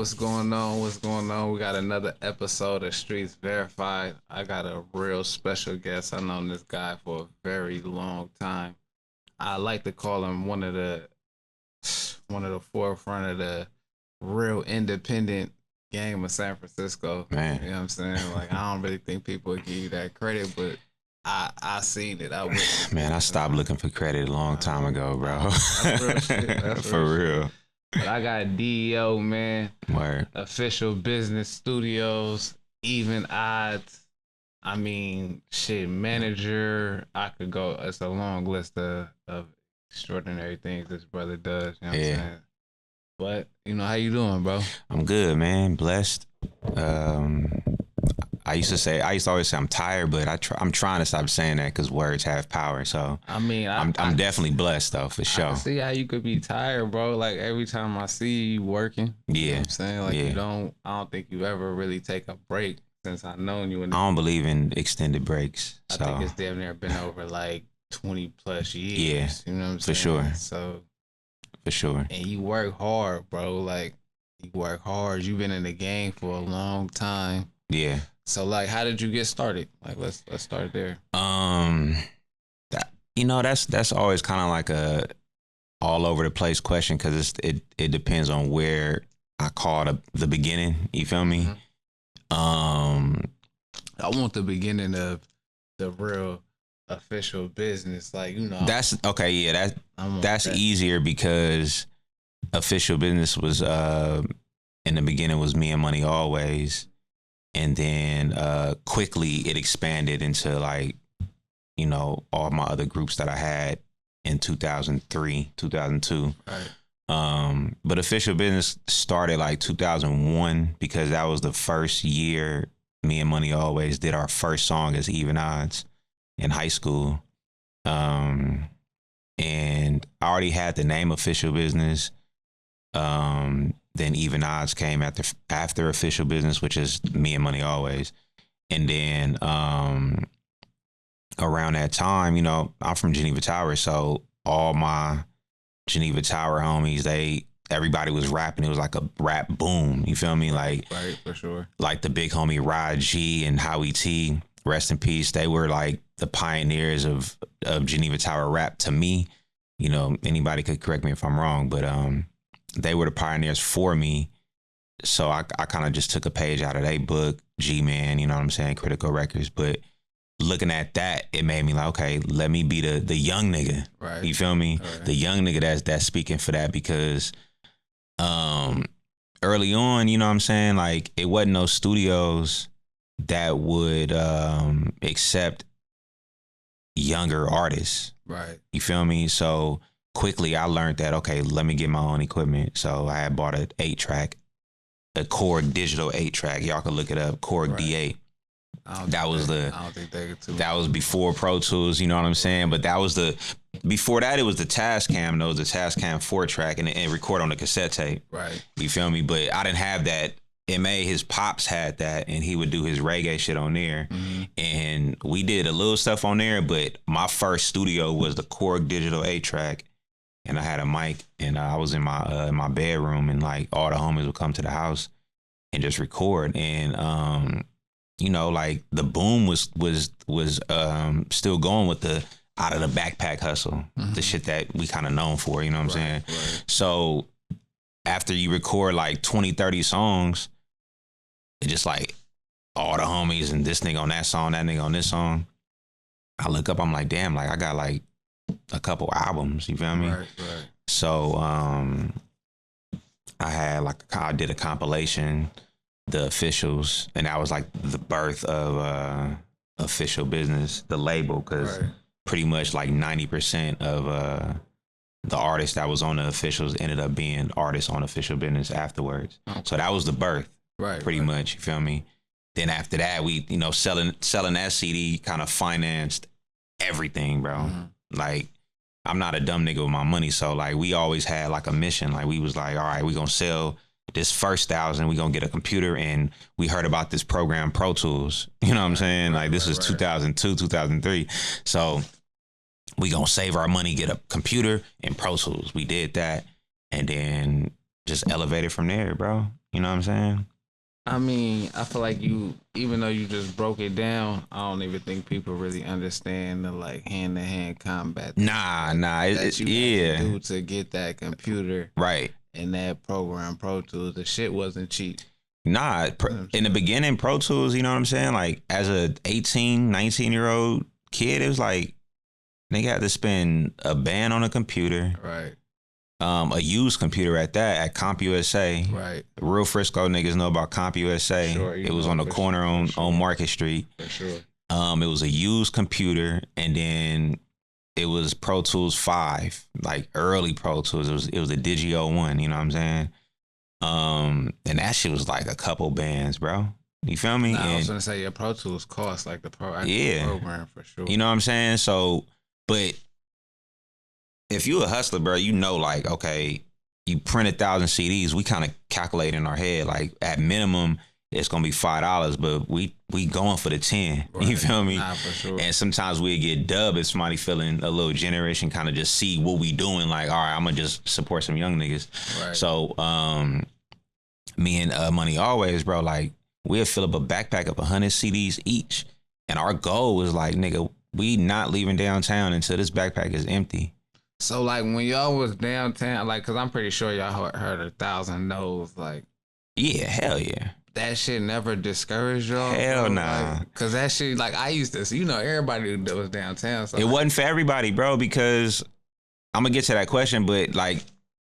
what's going on? What's going on? We got another episode of Streets Verified. I got a real special guest. I've known this guy for a very long time. I like to call him one of the forefront of the real independent game of San Francisco. Man. You know what I'm saying? Like I don't really think people would give you that credit, but I seen it. I witnessed Man, it. I stopped looking for credit a long time ago, bro. That's real shit. That's For real real. But I got D.E.O, man. Word. Official Business Studios, Even Odds. I mean, shit, manager. I could go. It's a long list of extraordinary things this brother does. You know what I'm saying? But you know how you doing, bro? I'm good, man. Blessed. I used to always say I'm tired, but I'm trying to stop saying that because words have power. So I mean, I'm definitely blessed though, for sure. I can see how you could be tired, bro. Like every time I see you working, you know what I'm saying? Like I don't think you ever really take a break since I've known you. I don't believe in extended breaks. I think it's damn near been over like 20 plus years. Yeah, you know what I'm for saying? sure. So for sure. And you work hard, bro. Like you work hard. You've been in the game for a long time. Yeah. So like, how did you get started? Like, let's start there. That's always kind of like a all over the place question because it depends on where I call the beginning. You feel me? Mm-hmm. I want the beginning of the real official business. Like that's okay. Yeah, that's easier because official business was in the beginning was Me and Money Always. And then quickly it expanded into like, all my other groups that I had in 2003, 2002. Right. But official business started like 2001 because that was the first year Me and Money Always did our first song as Even Odds in high school. And I already had the name Official Business. Then Even Odds came after Official Business, which is Me and Money Always. And then around that time, I'm from Geneva Tower, so all my Geneva Tower homies, everybody was rapping. It was like a rap boom. You feel me? Like, right, for sure. Like the big homie Rod G and Howie T, rest in peace. They were like the pioneers of Geneva Tower rap to me. Anybody could correct me if I'm wrong, but they were the pioneers for me. So I kind of just took a page out of their book, G-Man, you know what I'm saying, Critical Records. But looking at that, it made me like, okay, let me be the young nigga. Right. You feel me? Right. The young nigga that's speaking for that because early on, you know what I'm saying, like it wasn't no studios that would accept younger artists. Right. You feel me? So quickly I learned that, okay, let me get my own equipment. So I had bought an 8-track, a Korg digital 8-track. Y'all can look it up, Korg D.E.O. That was before Pro Tools, you know what I'm saying? But before that, it was the Tascam. It was the Tascam 4-track and record on the cassette tape. Right. You feel me? But I didn't have that. M.A., his pops had that, and he would do his reggae shit on there. Mm-hmm. And we did a little stuff on there, but my first studio was the Korg digital 8-track. And I had a mic, and I was in my bedroom, and like all the homies would come to the house and just record. And like the boom was still going with the out of the backpack hustle, the shit that we kind of known for. You know what I'm saying? Right. So after you record like 20, 30 songs, it just like all the homies and this nigga on that song, that nigga on this song. I look up, I'm like, damn, like I got like a couple albums, you feel me? Right. So I did a compilation, The Officials, and that was like the birth of Official Business, the label, because pretty much like 90% of the artists that was on the Officials ended up being artists on Official Business afterwards. Okay. So that was the birth, pretty much, you feel me? Then after that, we, selling that CD kind of financed everything, bro. Mm-hmm. Like, I'm not a dumb nigga with my money, so like we always had like a mission. Like we was like, all right, we gonna sell this first 1,000, we gonna get a computer, and we heard about this program Pro Tools. You know what I'm saying? Like this was 2002, 2003. So we gonna save our money, get a computer and Pro Tools. We did that, and then just elevated from there, bro. You know what I'm saying? I mean, I feel like even though you just broke it down, I don't even think people really understand the like hand to hand combat. Nah, that you had to yeah, do to get that computer right. and that program Pro Tools. The shit wasn't cheap. Nah, in the beginning, Pro Tools, you know what I'm saying? Like, as a 18, 19-year-old kid, it was like, nigga had to spend a band on a computer. Right. A used computer at that, at CompUSA. Right. Real Frisco niggas know about CompUSA. Sure, it was on the corner on Market Street. For sure. It was a used computer, and then it was Pro Tools 5, like early Pro Tools. It was a D.E.O 1, you know what I'm saying? And that shit was like a couple bands, bro. You feel me? I was gonna say your Pro Tools cost like the program for sure. You know what I'm saying? So, but if you a hustler, bro, you know, like, okay, you print 1,000 CDs. We kind of calculate in our head, like, at minimum, it's gonna be $5, but we going for the 10. Right. You feel me? Nah, for sure. And sometimes we get dubbed if somebody feeling a little generation, kind of just see what we doing. Like, all right, I'm gonna just support some young niggas. Right. So, me and Money Always, bro, like, we'll fill up a backpack of 100 CDs each, and our goal was like, nigga, we not leaving downtown until this backpack is empty. So, like, when y'all was downtown, like, because I'm pretty sure y'all heard 1,000 no's, like. Yeah, hell yeah. That shit never discouraged y'all? Hell nah. Like, cause that shit, like, I used to, you know, everybody that was downtown. So it wasn't for everybody, bro, because I'm going to get to that question, but, like,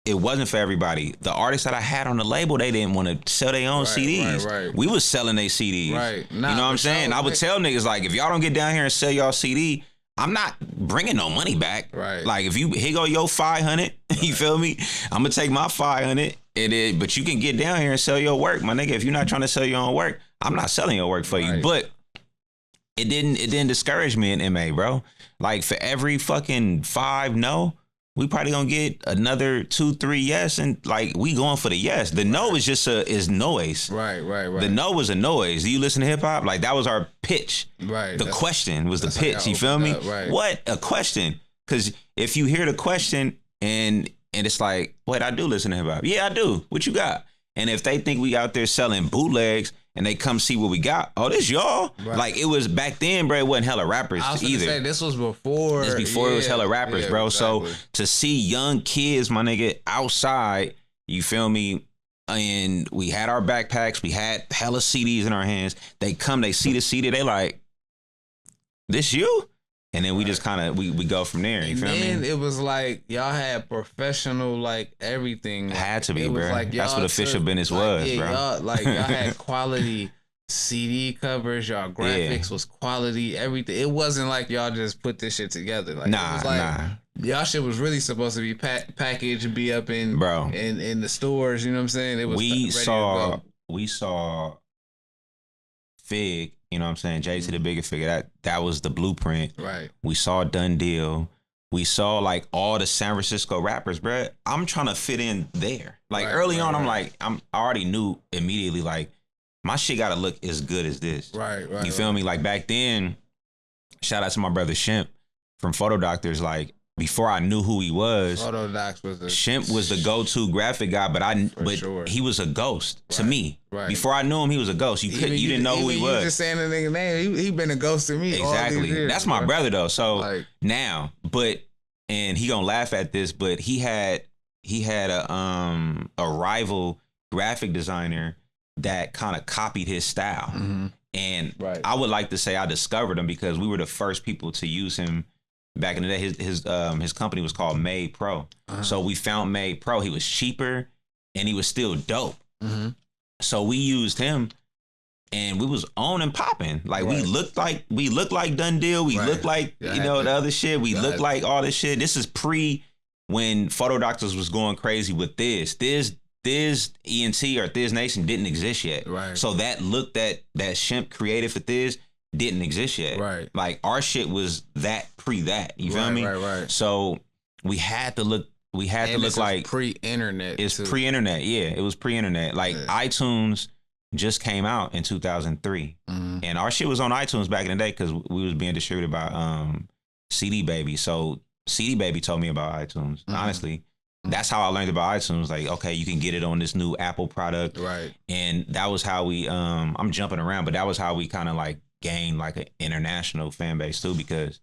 it wasn't for everybody. The artists that I had on the label, they didn't want to sell their own CDs. Right. We was selling their CDs. Right. Nah, you know what I'm saying? I would tell niggas, like, if y'all don't get down here and sell y'all CD, I'm not bringing no money back. Right. Like, if here go your 500, you feel me? I'm going to take my 500, but you can get down here and sell your work, my nigga. If you're not trying to sell your own work, I'm not selling your work for you. But it didn't discourage me in MA, bro. Like, for every fucking 5 no, we probably gonna get another 2, 3 yes, and like we going for the yes. The no is just is noise. Right. The no was a noise. Do you listen to hip hop? Like, that was our pitch. Right. The question was the pitch. You feel me? Right. What a question? Because if you hear the question and it's like, wait, I do listen to hip hop. Yeah, I do. What you got? And if they think we out there selling bootlegs and they come see what we got, oh, this y'all. Right. Like, it was back then, bro. It wasn't hella rappers I was either. Say, this was before. It was hella rappers, bro. Exactly. So to see young kids, my nigga, outside, you feel me? And we had our backpacks, we had hella CDs in our hands. They come, they see the CD, they like, this you? And then we just kind of we go from there. You feel me? And it was like y'all had professional, like, everything. Like, had to be, bro. Like, that's what official business was, bro. Y'all had quality CD covers. Y'all graphics was quality. Everything. It wasn't like y'all just put this shit together. Like, nah, it was like, y'all shit was really supposed to be packaged and be up in the stores. You know what I'm saying? It was. We saw Fig. You know what I'm saying? Jay to the Bigger Figure. That was the blueprint. Right. We saw D.E.O. We saw, like, all the San Francisco rappers, bro. I'm trying to fit in there. Like, early on, I'm like, I already knew immediately, like, my shit got to look as good as this. Right. You feel me? Like, back then, shout out to my brother Shemp from Photo Doctors. Like, before I knew who he was, Shemp was the go-to graphic guy, but he was a ghost to me. Right. Before I knew him, he was a ghost. You didn't know who he was. You just saying the nigga name, he been a ghost to me. Exactly. All these years, that's my brother though. So now, and he gonna laugh at this, but he had a rival graphic designer that kind of copied his style. Mm-hmm. And I would like to say I discovered him because we were the first people to use him. Back in the day, his company was called Made Pro. Uh-huh. So we found Made Pro. He was cheaper and he was still dope. Mm-hmm. So we used him and we was on and popping. Like, we looked like Done Deal. We looked like, the other shit. We looked like all this shit. This is pre when Photo Doctors was going crazy with this. Thiz ENT or Thiz Nation didn't exist yet. Right. So that look that Shemp created for Thiz didn't exist yet. Right. Like, our shit was pre that. You feel me? Right. So we had to look like pre-internet. It's pre-internet. Yeah, it was pre-internet. Like, iTunes just came out in 2003. Mm-hmm. And our shit was on iTunes back in the day because we was being distributed by CD Baby. So CD Baby told me about iTunes, honestly. That's how I learned about iTunes. Like, okay, you can get it on this new Apple product. Right. And that was how we, I'm jumping around, but that was how we kind of like gained like an international fan base too, because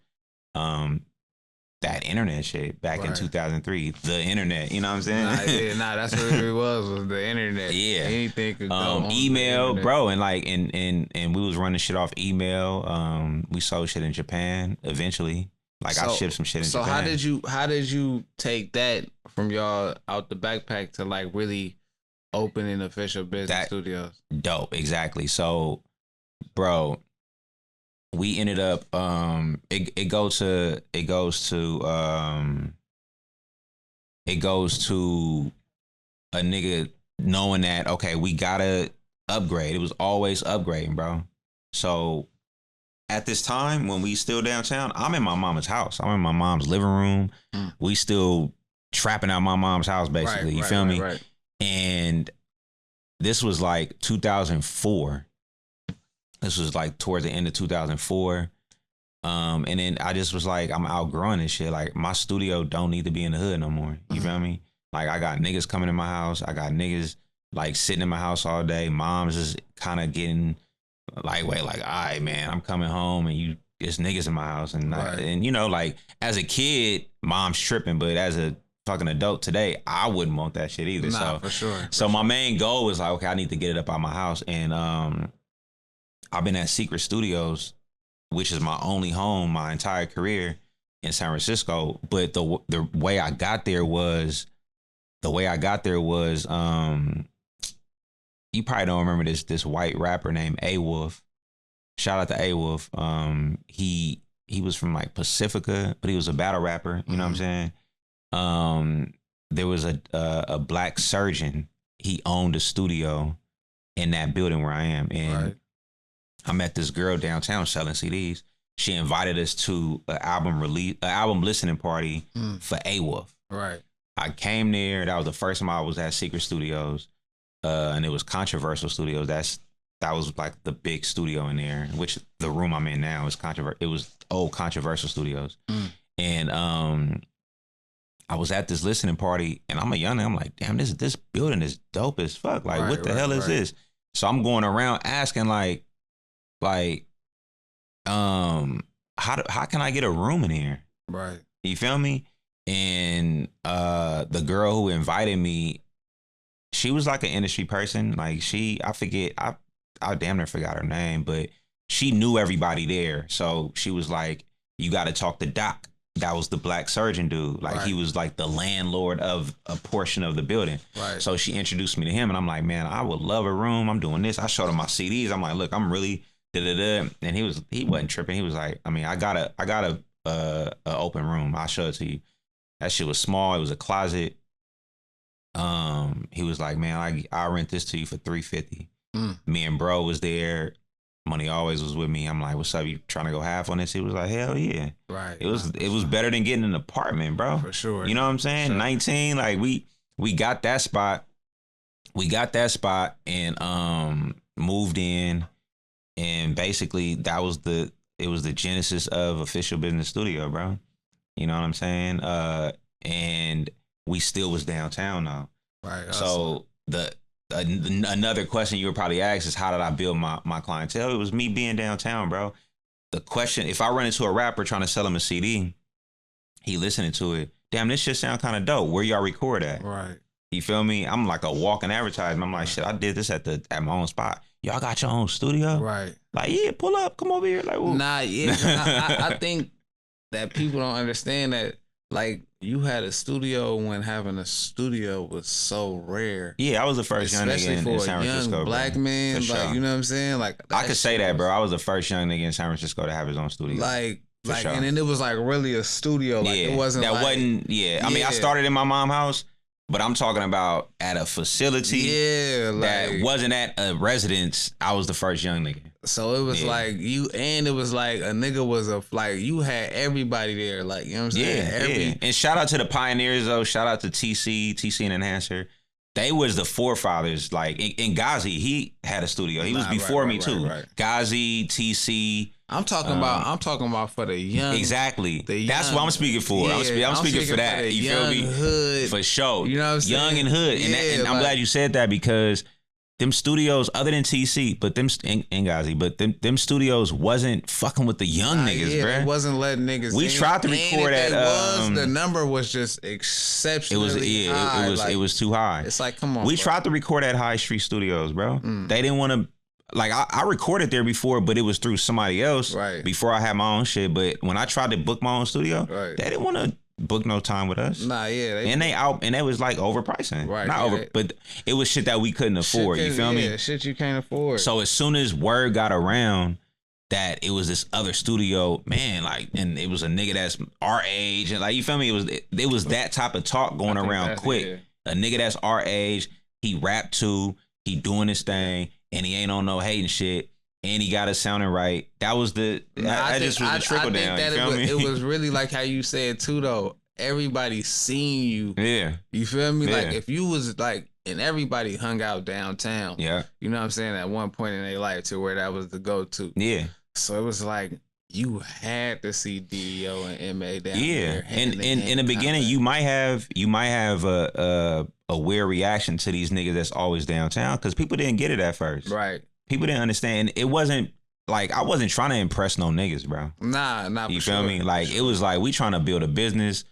that internet shit back in 2003, the internet, you know what I'm saying? That's what it was the internet. Yeah. Anything could go on email, bro, and like, and we was running shit off email. We sold shit in Japan eventually. Like I shipped some shit in Japan. So how did you take that from y'all out the backpack to like really opening official business studios? Dope, exactly. So, bro, we ended up it goes to a nigga knowing that, okay, we gotta upgrade. It was always upgrading, bro. So at this time when we still downtown, I'm in my mama's house. I'm in my mom's living room. We still trapping out my mom's house, basically. You feel me? Right. And this was like 2004. This was like towards the end of 2004. And then I just was like, I'm outgrowing this shit. Like my studio don't need to be in the hood no more. You feel me? Like I got niggas coming in my house. I got niggas like sitting in my house all day. Mom's just kind of getting lightweight, like, all right, man, I'm coming home and there's niggas in my house. And and you know, like as a kid, mom's tripping, but as a fucking adult today, I wouldn't want that shit either. Nah, for sure. So my main goal was like, okay, I need to get it up out my house. And I've been at Secret Studios, which is my only home my entire career in San Francisco. But the way I got there was, you probably don't remember this white rapper named A-Wolf. Shout out to A-Wolf. He was from like Pacifica, but he was a battle rapper. You know what I'm saying? There was a black surgeon. He owned a studio in that building where I am. And I met this girl downtown selling CDs. She invited us to an album listening party for A-Wolf. Right. I came there. That was the first time I was at Secret Studios. And it was Controversial Studios. That was like the big studio in there, which the room I'm in now is It was old Controversial Studios. And I was at this listening party, and I'm a young nigga. I'm like, damn, this building is dope as fuck. Like, what the hell is this? So I'm going around asking like, how can I get a room in here? Right. You feel me? And the girl who invited me, she was like an industry person. Like I damn near forgot her name, but she knew everybody there. So she was like, you got to talk to Doc. That was the black surgeon dude. Like he was like the landlord of a portion of the building. Right. So she introduced me to him, and I'm like, man, I would love a room. I'm doing this. I showed him my CDs. I'm like, look, I'm really da-da-da. And he wasn't tripping. He was like, I mean, I got a open room. I'll show it to you. That shit was small. It was a closet. He was like, man, I'll rent this to you for $350. Me and bro was there. Money always was with me. I'm like, what's up? You trying to go half on this? He was like, hell yeah. Right. It was better than getting an apartment, bro. For sure. You know what I'm saying? Sure. 19, like we got that spot. We got that spot and moved in, and basically it was the genesis of Official Business Studio, bro. You know what I'm saying? And we still was downtown now. Right. So another question you would probably ask is, how did I build my clientele? It was me being downtown, bro. The question, if I run into a rapper trying to sell him a CD, he listening to it, damn, this shit sound kind of dope. Where y'all record at? Right. You feel me? I'm like a walking advertisement. I'm like, shit, I did this at my own spot. Y'all got your own studio? Right. Like, yeah, pull up, come over here. Like, whoa. Nah, yeah. I think that people don't understand that, like, you had a studio when having a studio was so rare. Yeah, I was the first young nigga in San Francisco. Young black man, like, sure. You know what I'm saying? Like, I could say that, bro. I was the first young nigga in San Francisco to have his own studio. Like, sure. And then it was like really a studio. Like, yeah, it wasn't that like, wasn't. Yeah, I mean, I started in my mom's house, but I'm talking about at a facility. Yeah, like, that wasn't at a residence. I was the first young nigga. So it was like you, and it was like a nigga was like you had everybody there, like, you know what I'm saying? Yeah. And shout out to the pioneers though. Shout out to TC and Enhancer. They was the forefathers. Like in Ghazi, he had a studio. He was before me too. Right. Ghazi, TC. I'm talking about for the young. Exactly. That's what I'm speaking for. Yeah, I'm speaking for that. You feel me? Hood. For sure. You know what I'm saying? Young and hood. Yeah, and I'm glad you said that because them studios, other than TC, but them and Ghazi, but them studios wasn't fucking with the young niggas, bro. It wasn't letting niggas. We tried to record at. The number was just exceptionally high. It was too high. It's like, come on. We tried to record at High Street Studios, bro. They didn't want to. Like I recorded there before, but it was through somebody else. Right. Before I had my own shit, but when I tried to book my own studio, they didn't want to book no time with us. Nah, yeah. They was like overpricing. Right. Not over, but it was shit that we couldn't afford. You feel me? Yeah, shit you can't afford. So as soon as word got around that it was this other studio, man, like, and it was a nigga that's our age, and like, you feel me? It was that type of talk going around quick. Yeah. A nigga that's our age, he rap too, he doing his thing, and he ain't on no hating shit. And he got us sounding right. That was the trickle down. You feel me? It was really like how you said too, though. Everybody seen you. Yeah. You feel me? Yeah. Like if you was like, and everybody hung out downtown. Yeah. You know what I'm saying? At one point in their life to where that was the go-to. Yeah. So it was like you had to see D.E.O and MA down there. Yeah. And in the beginning, you might have a weird reaction to these niggas that's always downtown because people didn't get it at first. Right. People didn't understand. It wasn't like I wasn't trying to impress no niggas, bro. Nah, you feel me? Like it was like we trying to build a business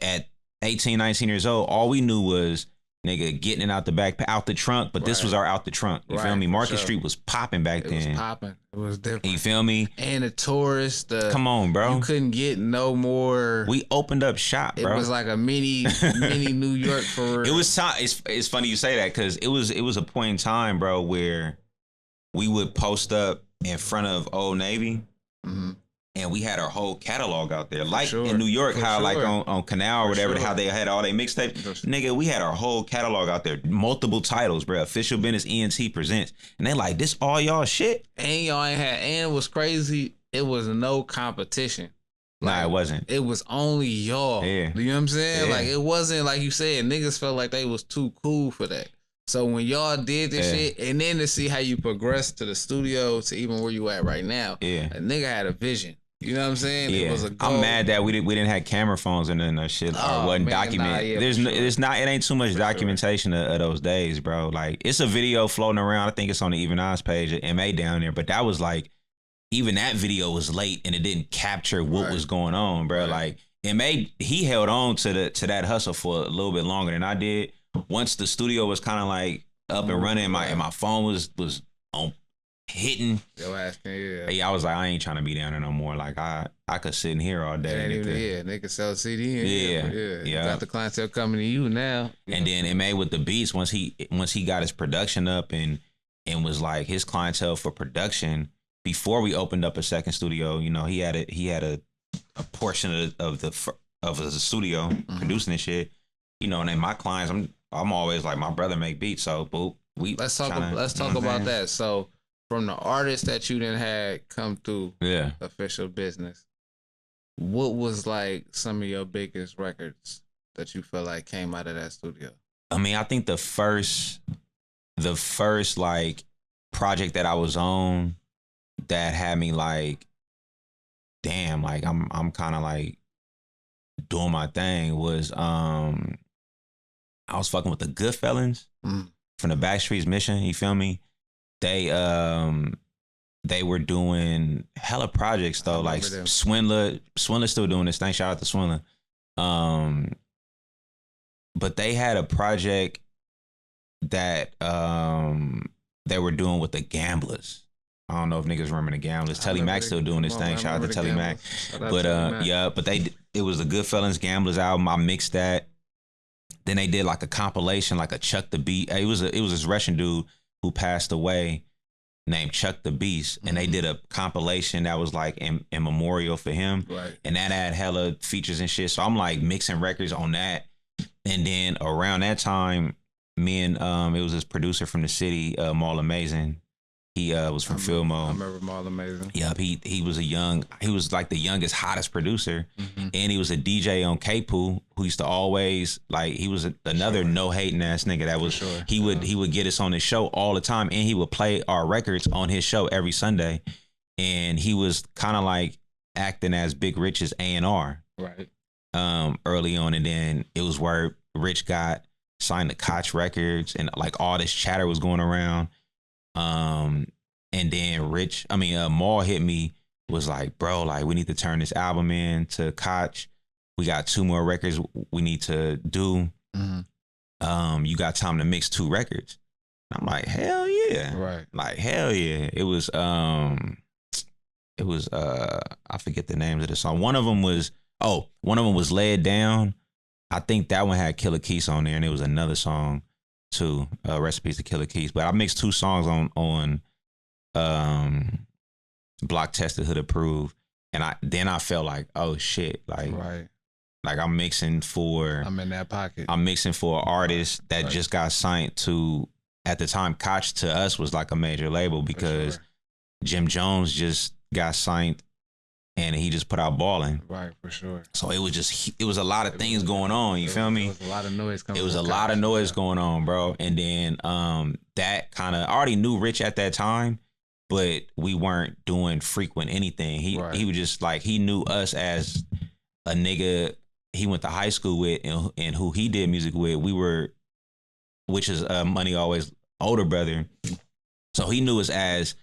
at 18, 19 years old. All we knew was nigga getting it out the trunk, but this was our out the trunk. You feel me? Market Street was popping back then. It was popping. It was different. You feel me? And the tourists. Come on, bro. You couldn't get no more. We opened up shop, bro. It was like a mini New York for real. It was time. It's funny you say that because it was a point in time, bro, where we would post up in front of Old Navy, and we had our whole catalog out there. Like in New York, like on Canal or whatever, how they had all their mixtapes. Nigga, we had our whole catalog out there. Multiple titles, bro. Official Business ENT Presents. And they like, this all y'all shit? And y'all ain't had, and it was crazy, it was no competition. Nah, it wasn't. It was only y'all. Yeah. You know what I'm saying? Yeah. Like, it wasn't, like you said, niggas felt like they was too cool for that. So when y'all did this shit, and then to see how you progressed to the studio to even where you at right now, a nigga had a vision. You know what I'm saying? Yeah. It was a goal. I'm mad that we didn't have camera phones and then shit or wasn't documented. It ain't too much documentation of those days, bro. Like it's a video floating around. I think it's on the Even Odds page at MA down there, but that was like even that video was late and it didn't capture what was going on, bro. Like MA, he held on to that hustle for a little bit longer than I did. Once the studio was kind of like up and running, and my phone was on hitting. Yeah, I was like, I ain't trying to be down there no more. Like I could sit in here all day. They could sell CD. Yeah. Got the clientele coming to you now. And then MA with the beats once he got his production up and was like his clientele for production before we opened up a second studio. You know, he had a portion of the studio producing this shit. You know, and then my clients, I'm always like my brother make beats, so boop. Let's talk about that. So from the artists that you done had come through Official Business, what was like some of your biggest records that you feel like came out of that studio? I mean, I think the first like project that I was on that had me like, damn, like I'm kind of like doing my thing was I was fucking with the Goodfellas from the Backstreet's Mission. You feel me? They were doing hella projects though. Like Swindler's still doing this thing. Shout out to Swindler. But they had a project that they were doing with the Gamblers. I don't know if niggas remember the Gamblers. Telly Mac still doing this thing. Shout out to Telly Mac. But it was the Goodfellas Gamblers album. I mixed that. Then they did like a compilation, like a Chuck the Beat. It was this Russian dude who passed away named Chuck the Beast. And they did a compilation that was like in memorial for him. Right. And that had hella features and shit. So I'm like mixing records on that. And then around that time, me and it was this producer from the city, Maul Amazing. He was from Filmo. I remember Maul Amazing. Yep, he was like the youngest, hottest producer. And he was a DJ on K-Poo who used to always like he was another no hating ass nigga that was he would get us on his show all the time and he would play our records on his show every Sunday. and he was kind of like acting as Big Rich's A&R. Right. Early on, and then it was where Rich got signed to Koch Records, and like all this chatter was going around. And then Maul hit me, was like, bro, like we need to turn this album in to Koch. We got 2 more records we need to do. Mm-hmm. You got time to mix 2 records. I'm like, hell yeah. Right. Like, hell yeah. It was I forget the names of the song. One of them was Laid Down. I think that one had Killer Keith on there, and it was another song too. Recipes to Killer Keith. But I mixed 2 songs on Block Tested Hood Approved. And I felt like, oh shit. Like, right. Like I'm mixing for I'm in that pocket. I'm mixing for an artist that just got signed to, at the time, Koch to us was like a major label, because Jim Jones just got signed and he just put out Ballin'. Right, for sure. So it was a lot of things going on, you feel me? It was a lot of noise coming. It was a lot of noise going on, bro. And then that kind of, I already knew Rich at that time, but we weren't doing frequent anything. He was just like, he knew us as a nigga he went to high school with, and who he did music with. We were, which is Money Always' older brother. So he knew us as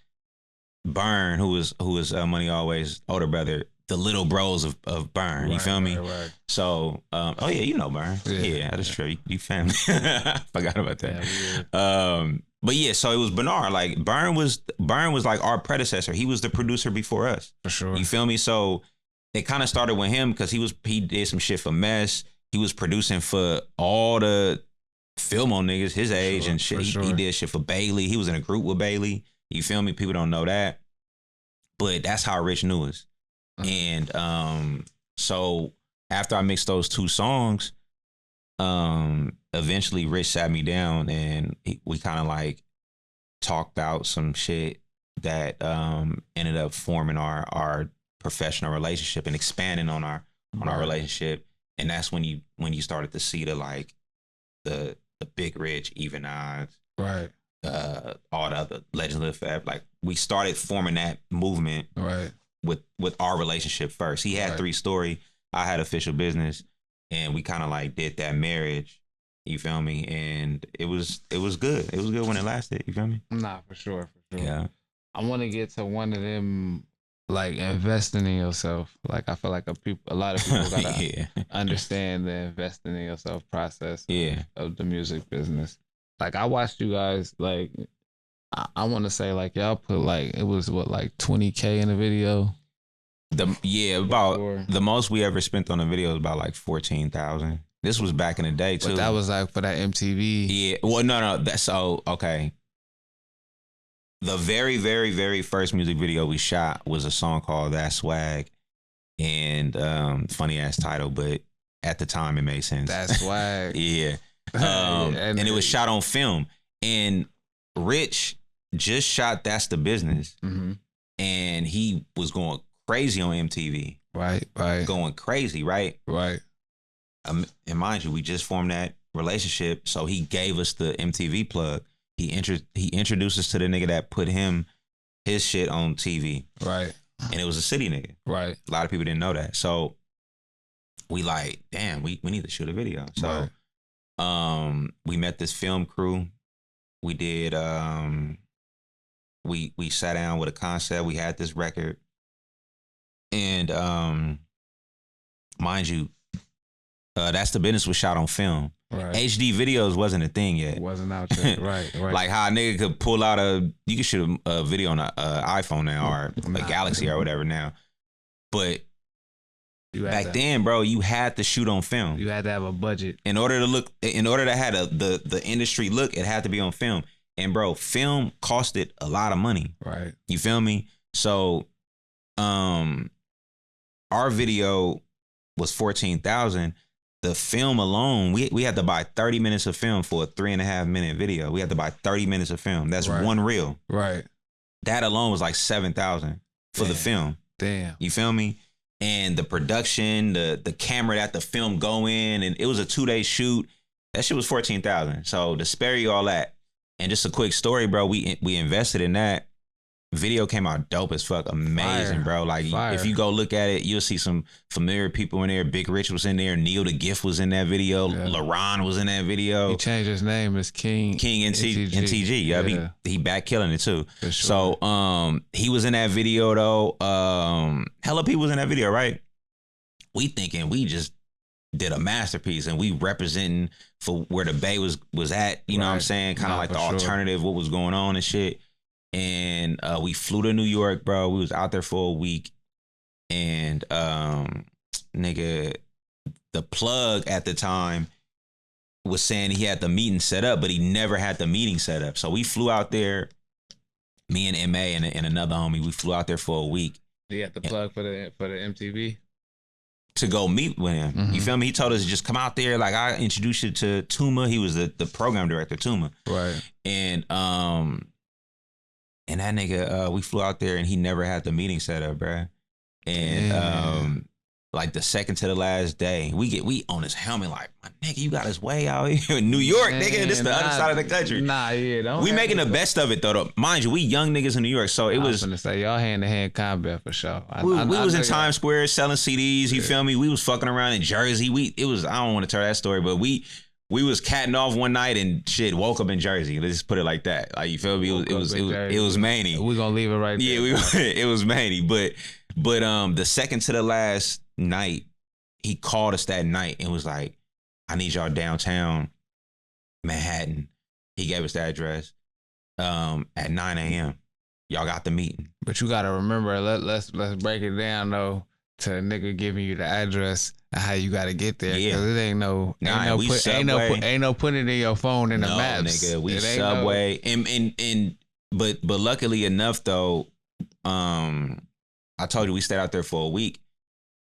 Burn, who was Money Always' older brother, the little bros of Burn. You feel me? Right. So, oh yeah, you know Burn. Yeah, that's true. You family. Forgot about that. Yeah, but yeah, so it was Bernard. Like Burn was like our predecessor. He was the producer before us. For sure. You feel me? So it kind of started with him because he did some shit for Mess. He was producing for all the Filmo niggas his age and shit. He did shit for Bailey. He was in a group with Bailey. You feel me? People don't know that. But that's how Rich knew us. And so after I mixed those 2 songs, eventually Rich sat me down and we kind of like talked out some shit that ended up forming our professional relationship and expanding on our relationship. And that's when you started to see the Big Rich, Even Odds, right, all the other Legends of the Fab. Like we started forming that movement, right, with our relationship first. He had 3 Story, I had Official Business, and we kind of like did that marriage. You feel me? And it was good. It was good when it lasted. You feel me? Nah, for sure. Yeah. I want to get to one of them, like investing in yourself. Like I feel like a lot of people gotta understand the investing in yourself process. Of the music business. Like I watched you guys. Like I want to say like y'all put like it was like 20K in the video. About the most we ever spent on a video was about like 14,000. This was back in the day too. But that was like for that MTV. Yeah. Well, no. That's so okay. The very, very, very first music video we shot was a song called That Swag, and funny ass title, but at the time it made sense. That Swag. Yeah. And it was shot on film. And Rich just shot That's the Business, and he was going crazy on MTV. Right. Going crazy, right? Right. And mind you, we just formed that relationship, so he gave us the MTV plug. He introduced us to the nigga that put his shit on TV. Right. And it was a city nigga. Right. A lot of people didn't know that. So we like, damn, we need to shoot a video. So we met this film crew. We did we sat down with a concept. We had this record. And mind you, That's the Business was shot on film. Right. HD videos wasn't a thing yet. It wasn't out yet. Right. Like how a nigga could pull out you could shoot a video on an iPhone now or a Galaxy or whatever now. But back then, bro, you had to shoot on film. You had to have a budget. In order to have the industry look, it had to be on film. And bro, film costed a lot of money. Right. You feel me? So our video was 14,000. The film alone, we had to buy 30 minutes of film for a 3.5 minute video. We had to buy 30 minutes of film. That's one reel. Right. That alone was like 7,000 for the film. Damn. You feel me? And the production, the camera that the film go in, and it was a 2-day shoot. That shit was 14,000. So to spare you all that, and just a quick story, bro, we invested in that. Video came out dope as fuck, amazing, bro. Like if you go look at it, you'll see some familiar people in there. Big Rich was in there. Neil the Gift was in that video. Yeah. LaRon was in that video. He changed his name as King NTG. Yeah, he back killing it too. Sure. So he was in that video though. Hella people was in that video, right? We thinking we just did a masterpiece and we representing for where the Bay was at. You know what I'm saying? Kind of like the alternative, what was going on and shit. And we flew to New York, bro. We was out there for a week. And nigga, the plug at the time was saying he had the meeting set up, but he never had the meeting set up. So we flew out there, me and MA and another homie, we flew out there for a week. He had the plug for the MTV? To go meet with him. Mm-hmm. You feel me? He told us to just come out there. Like I introduced you to Tuma. He was the program director, Tuma. Right. And that nigga, we flew out there and he never had the meeting set up, bruh. And like the second to the last day, we on his helmet like, my nigga, you got us way out here in New York, nigga. This the other side of the country. We making the best of it though. Mind you, we young niggas in New York, so it was. I was gonna say y'all hand-to-hand combat for sure. We was in Times Square selling CDs. You feel me? We was fucking around in Jersey. I don't want to tell that story, but we was catting off one night and shit, woke up in Jersey. Let's just put it like that. Like, you feel me? It was many. We're gonna leave it right there. Yeah, it was many. But the second to the last night, he called us that night and was like, I need y'all downtown Manhattan. He gave us the address at 9 a.m. Y'all got the meeting. But you gotta remember, let's break it down though, to a nigga giving you the address and how you gotta get there. Yeah. Cause it ain't no putting it in your phone in the maps. Nigga, we Subway. But luckily enough though, I told you we stayed out there for a week.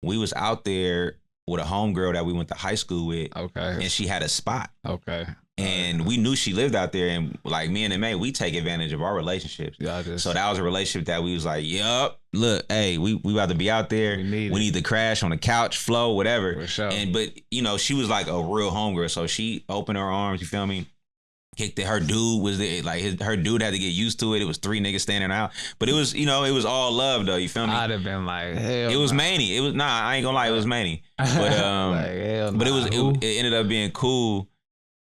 We was out there with a homegirl that we went to high school with. Okay. And she had a spot. Okay. And we knew she lived out there, and like me and May, we take advantage of our relationships. Yeah, so that was a relationship that we was like, yup, look, hey, we about to be out there. We need to crash on the couch, flow, whatever. For sure. But you know, she was like a real homegirl, so she opened her arms. You feel me? Kicked it. Her dude was there, like her dude had to get used to it. It was 3 niggas standing out, but it was, you know, it was all love though. You feel me? I'd have been like, hell. It was many. It was I ain't gonna lie, it was many. But like, hell but it ended up being cool.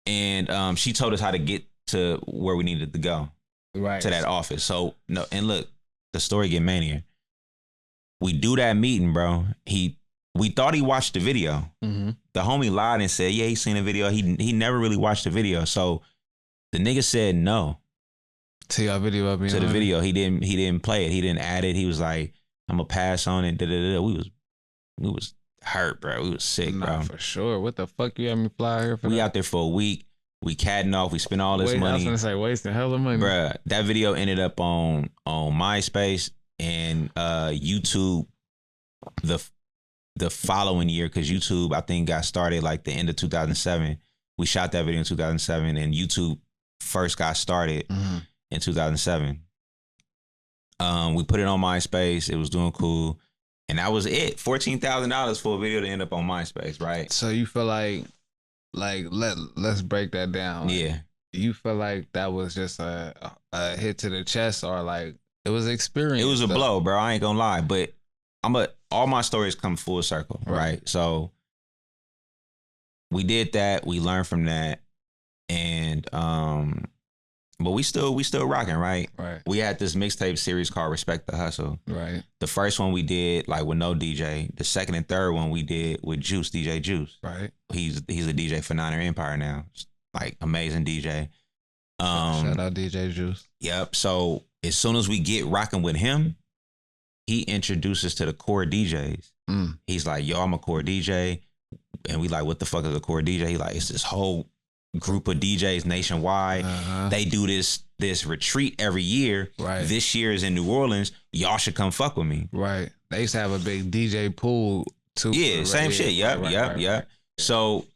And she told us how to get to where we needed to go, right, to that office. So no, and look, the story get manier. We do that meeting, bro. We thought he watched the video. Mm-hmm. The homie lied and said, yeah, he seen the video. He never really watched the video. So the nigga said no to your video up to the video. He didn't play it. He didn't add it. He was like, I'm gonna pass on it. We was hurt, bro. We was sick, bro. For sure. What the fuck you had me fly here for? We out there for a week. We catting off. We spent all this money. I was gonna say wasting hella money, bruh. That video ended up on MySpace and YouTube the following year, because YouTube I think got started like the end of 2007. We shot that video in 2007, and YouTube first got started in 2007. We put it on MySpace. It was doing cool. And that was it. $14,000 for a video to end up on MySpace, right? So you feel like let's break that down. Like, yeah. You feel like that was just a hit to the chest, or like it was experience? It was a blow, bro. I ain't gonna lie, but all my stories come full circle, right? So we did that. We learned from that, and but we still rocking, right? Right. We had this mixtape series called Respect the Hustle. Right. The first one we did like with no DJ. The second and third one we did with Juice, DJ Juice. Right. He's a DJ for Niner Empire now. Like amazing DJ. Shout out DJ Juice. Yep. So as soon as we get rocking with him, he introduces to the core DJs. He's like, yo, I'm a core DJ. And we like, what the fuck is a core DJ? He like, it's this whole group of DJs nationwide. They do this retreat every year. Right. This year is in New Orleans. Y'all should come fuck with me. Right. They used to have a big DJ pool too. Yeah, same shit. Yep, yep. So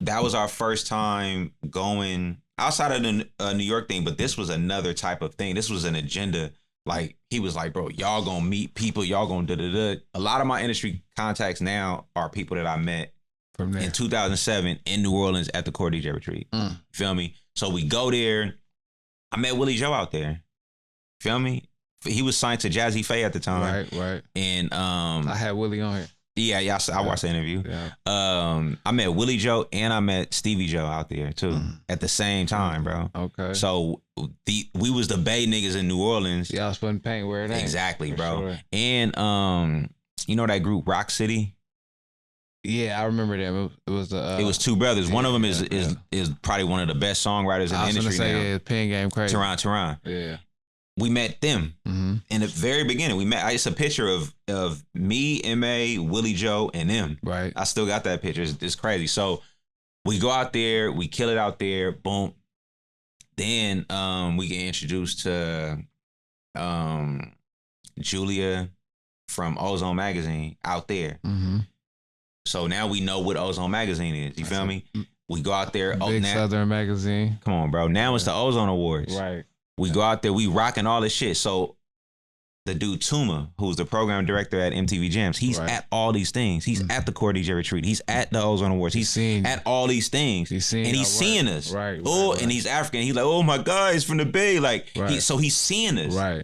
that was our first time going outside of the New York thing, but this was another type of thing. This was an agenda. Like, he was like, bro, y'all gonna meet people, y'all gonna da-da-da. A lot of my industry contacts now are people that I met from there in 2007 in New Orleans at the Core DJ Retreat. Feel me? So we go there. I met Willie Joe out there. Feel me? He was signed to Jazzy Faye at the time. Right. And I had Willie on here. Yeah, I watched the interview. Yeah. I met Willie Joe and I met Stevie Joe out there too at the same time, bro. Okay. So we was the Bay niggas in New Orleans. Y'all was putting paint where it ain't. Exactly, bro. Sure. And you know that group Rock City? Yeah, I remember them. It was two brothers. One of them is probably one of the best songwriters in the industry now. Yeah, Pen Game crazy. Tehran. Yeah. We met them in the very beginning. We met. It's a picture of me, M.A., Willie Joe, and them. Right. I still got that picture. It's crazy. So we go out there, we kill it out there. Boom. Then we get introduced to Julia from Ozone Magazine out there. Mm-hmm. So now we know what Ozone Magazine is. You feel me? We go out there. Big Southern Magazine. Come on, bro. Now it's the Ozone Awards. Right. We go out there, we rocking all this shit. So the dude Tuma, who's the program director at MTV Jams, he's at all these things. He's at the Core DJ Retreat. He's at the Ozone Awards. He's at all these things. He's seeing us. Right. And he's African. He's like, oh my God, he's from the Bay. Like, so he's seeing us. Right.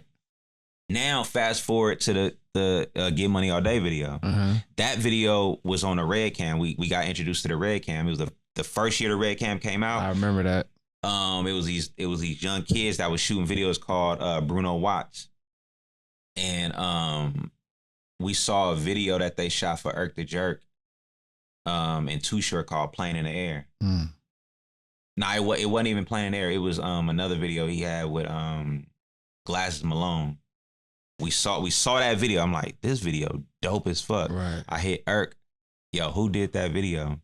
Now, fast forward to the Get Money All Day video. That video was on a Red Cam. We got introduced to the Red Cam. It was the first year the Red Cam came out. I remember that. It was these young kids that was shooting videos called Bruno Watts. And we saw a video that they shot for Irk the Jerk and Too Short called Plane in the Air. Nah, it wasn't even Plane in the Air. It was another video he had with Glasses Malone. We saw that video. I'm like, this video dope as fuck. Right. I hit Irk. Yo, who did that video?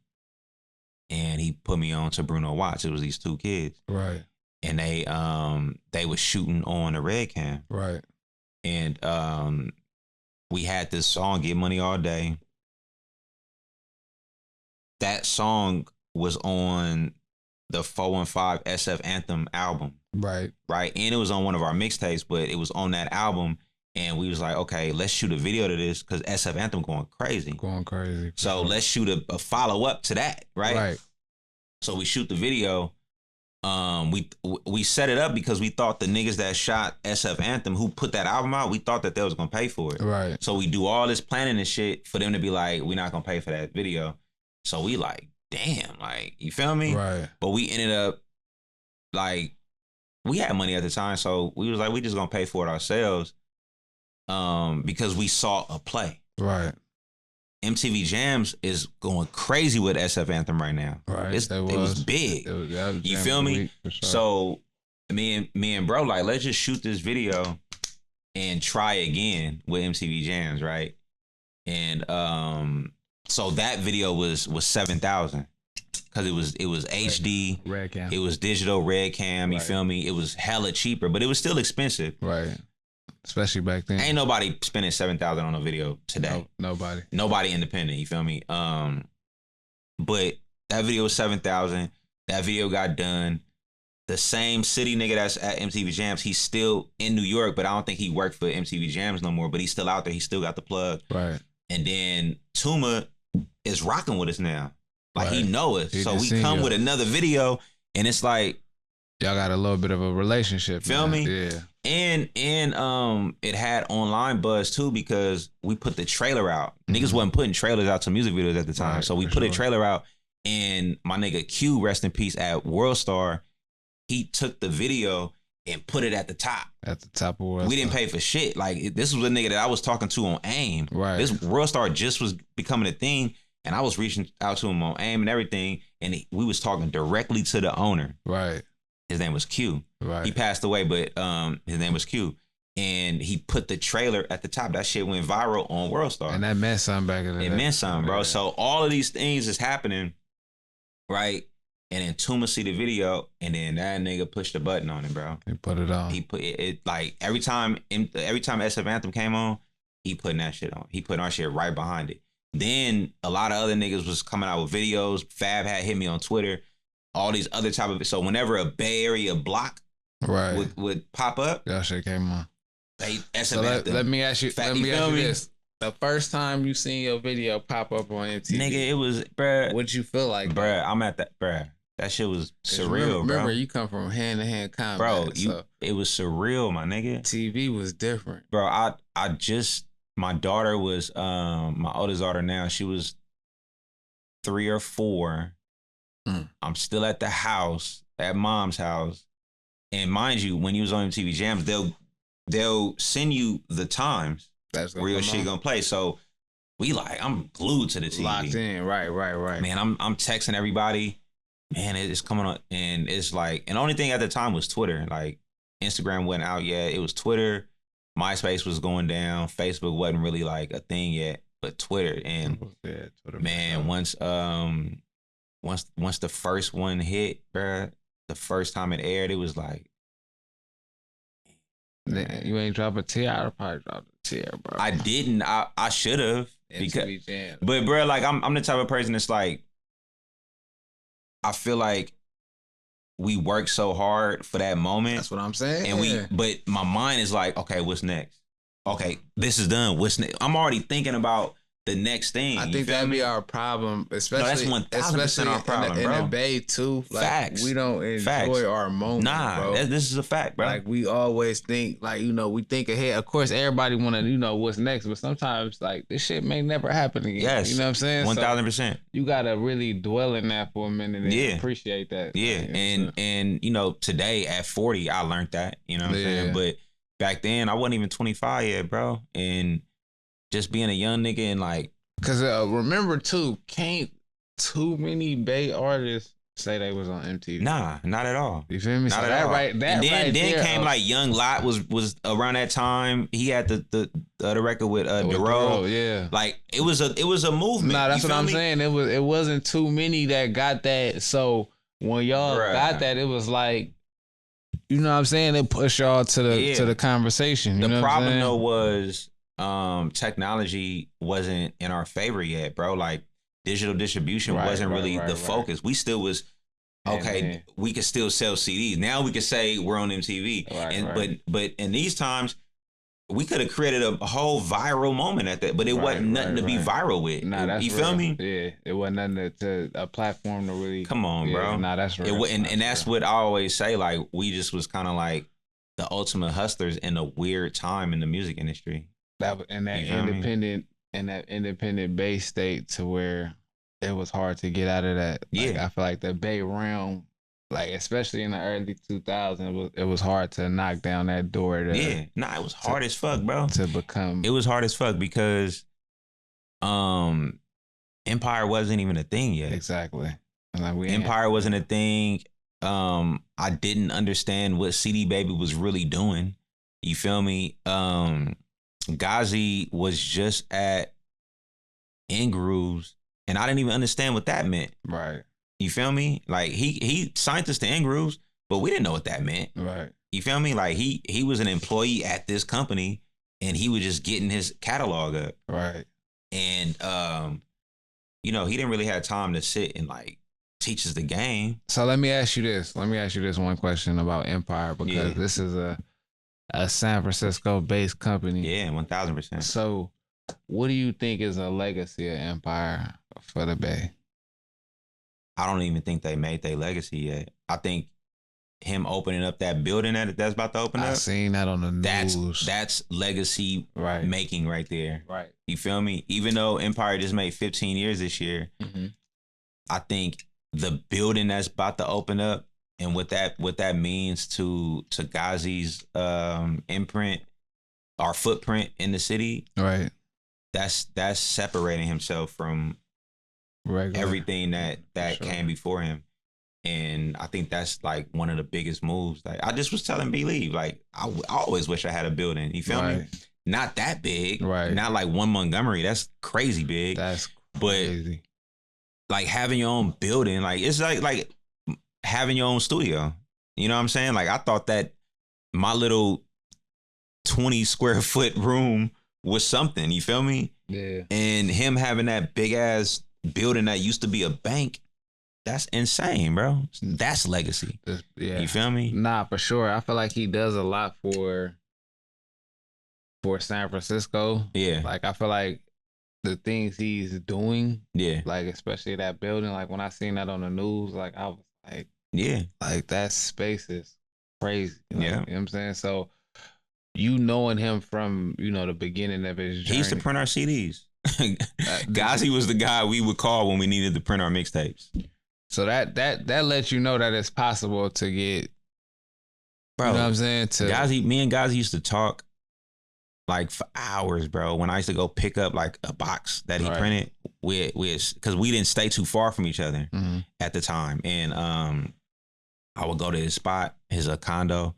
And he put me on to Bruno Watts. It was these two kids. Right. And they was shooting on the Red Cam. Right. And we had this song, Get Money All Day. That song was on the 415 SF Anthem album. Right. Right. And it was on one of our mixtapes, but it was on that album. And we was like, okay, let's shoot a video to this because SF Anthem going crazy. So let's shoot a follow-up to that, right? Right. So we shoot the video. We set it up because we thought the niggas that shot SF Anthem, who put that album out, we thought that they was gonna pay for it. Right. So we do all this planning and shit for them to be like, we're not gonna pay for that video. So we like, damn, like, you feel me? Right. But we ended up like, we had money at the time, so we was like, we just gonna pay for it ourselves. Because we saw a play. Right. MTV Jams is going crazy with SF Anthem right now. Right. It was big. You feel me? Sure. So me and bro, like, let's just shoot this video and try again with MTV Jams, right? And so that video was 7,000 because it was HD, Red Cam. It was digital Red Cam. You feel me? It was hella cheaper, but it was still expensive. Right. Especially back then. Ain't nobody spending 7,000 on a video today. No, nobody independent. You feel me? But that video was 7,000. That video got done. The same city nigga that's at MTV Jams, he's still in New York, but I don't think he worked for MTV Jams no more. But he's still out there. He still got the plug. Right. And then Tuma is rocking with us now. Like, he know us. So we come with another video, and it's like, y'all got a little bit of a relationship. Feel me? Yeah. And it had online buzz too because we put the trailer out. Niggas wasn't putting trailers out to music videos at the time. So we put a trailer out, and my nigga Q, rest in peace, at WorldStar, he took the video and put it at the top. At the top of WorldStar. We didn't pay for shit. Like, this was a nigga that I was talking to on AIM. Right. This WorldStar just was becoming a thing, and I was reaching out to him on AIM and everything, and we was talking directly to the owner. Right. His name was Q. Right. He passed away, but his name was Q. And he put the trailer at the top. That shit went viral on WorldStar. And that meant something back in the day. It meant something, bro. Yeah. So all of these things is happening, right? And then Tuma see the video, and then that nigga pushed the button on it, bro. He put it on. He put it like every time SF Anthem came on, he putting that shit on. He put our shit right behind it. Then a lot of other niggas was coming out with videos. Fab had hit me on Twitter. All these other type of, so whenever a Bay Area block would pop up, that shit came on. So let me ask you this: the first time you seen your video pop up on MTV, nigga, it was, bruh. What'd you feel like, bruh? I'm at that, bruh. That shit was surreal, remember, bro. you come from hand-to-hand combat, Bro, so it was surreal, my nigga. TV was different. Bro, I just my daughter was my oldest daughter now, she was 3 or 4. I'm still at the house, at mom's house. And mind you, when you was on MTV Jams, they'll send you the times where your shit gonna play. So we like, I'm glued to the TV. Locked in, right. Man, I'm texting everybody. Man, it's coming on, and it's like, and the only thing at the time was Twitter. Like Instagram wasn't out yet. It was Twitter. MySpace was going down. Facebook wasn't really like a thing yet, but Twitter. And Twitter, man, once the first one hit, bruh, the first time it aired, it was like, you ain't drop a tear. I'd probably drop a tear, bro. I didn't. I should have. But bro, like I'm the type of person that's like, I feel like we work so hard for that moment. That's what I'm saying. And but my mind is like, okay, what's next? Okay, this is done. What's next? I'm already thinking about the next thing. I think that'd be our problem, especially that's 1000% our problem, in bro. the Bay too. Like, facts. We don't enjoy our moment. Nah, bro. This is a fact, bro. Like we always think, like, we think ahead. Of course, everybody want to, what's next, but sometimes like this shit may never happen again. Yes, you know what I'm saying? 1000%. So you gotta really dwell in that for a minute and appreciate that. Yeah, like, and today at 40, I learned that. You know what I'm saying? But back then, I wasn't even 25 yet, bro. And just being a young nigga and like. Cause remember too, can't too many Bay artists say they was on MTV. Nah, not at all. You feel me? Not so at all. Right, that and then came like Young Lot was around that time. He had the record with D.E.O. Yeah, like it was a movement. Nah, that's what I'm saying. It wasn't too many that got that. So when y'all got that, it was like, you know what I'm saying? It pushed y'all to the conversation. The problem though was. Technology wasn't in our favor yet, bro. Like digital distribution wasn't really the focus. We still was okay. We could still sell CDs. Now we could say we're on MTV, but in these times we could have created a whole viral moment at that, but it wasn't nothing to be viral with. Nah, that's you feel me? Yeah, it wasn't nothing to a platform to really. Come on, bro. Nah, that's real. And that's what I always say. Like we just was kind of like the ultimate hustlers in a weird time in the music industry. That was in that independent Bay state to where it was hard to get out of that. Like, I feel like the Bay realm, like especially in the early 2000s, it was hard to knock down that door. It was hard as fuck, bro. To become, it was hard as fuck because, Empire wasn't even a thing yet. Exactly. Like Empire wasn't a thing. I didn't understand what CD Baby was really doing. You feel me? Ghazi was just at In Grooves, and I didn't even understand what that meant. Right. You feel me? Like he signed us to In Grooves, but we didn't know what that meant. Right. You feel me? Like he was an employee at this company, and he was just getting his catalog up. Right. And he didn't really have time to sit and like teach us the game. So let me ask you this one question about Empire, because this is a San Francisco-based company. Yeah, 1000%. So, what do you think is a legacy of Empire for the Bay? I don't even think they made their legacy yet. I think him opening up that building that's about to open up. I seen that on the news. That's legacy making right there. Right. You feel me? Even though Empire just made 15 years this year, I think the building that's about to open up, and what that means to Ghazi's imprint, our footprint in the city, right? That's separating himself from everything that came before him, and I think that's like one of the biggest moves. Like I just was telling Believe, like I always wish I had a building. You feel me? Not that big, right? Not like One Montgomery. That's crazy big. That's crazy. But like having your own building, like it's like having your own studio. You know what I'm saying? Like I thought that my little 20 square foot room was something, you feel me? Yeah. And him having that big ass building that used to be a bank, that's insane, bro. That's legacy. Yeah. You feel me? Nah, for sure. I feel like he does a lot for San Francisco. Yeah. Like I feel like the things he's doing, yeah, like especially that building, like when I seen that on the news, like I was Like, yeah, like that space is crazy. Like, yeah. you know what I'm saying? So you knowing him from, the beginning of his journey. He used to print our CDs. Did He was the guy we would call when we needed to print our mixtapes. So that lets you know that it's possible to get, Bro, you know what I'm saying? Me and Gazi used to talk like for hours, bro. When I used to go pick up like a box that he printed, because we didn't stay too far from each other at the time, and I would go to his spot, his condo,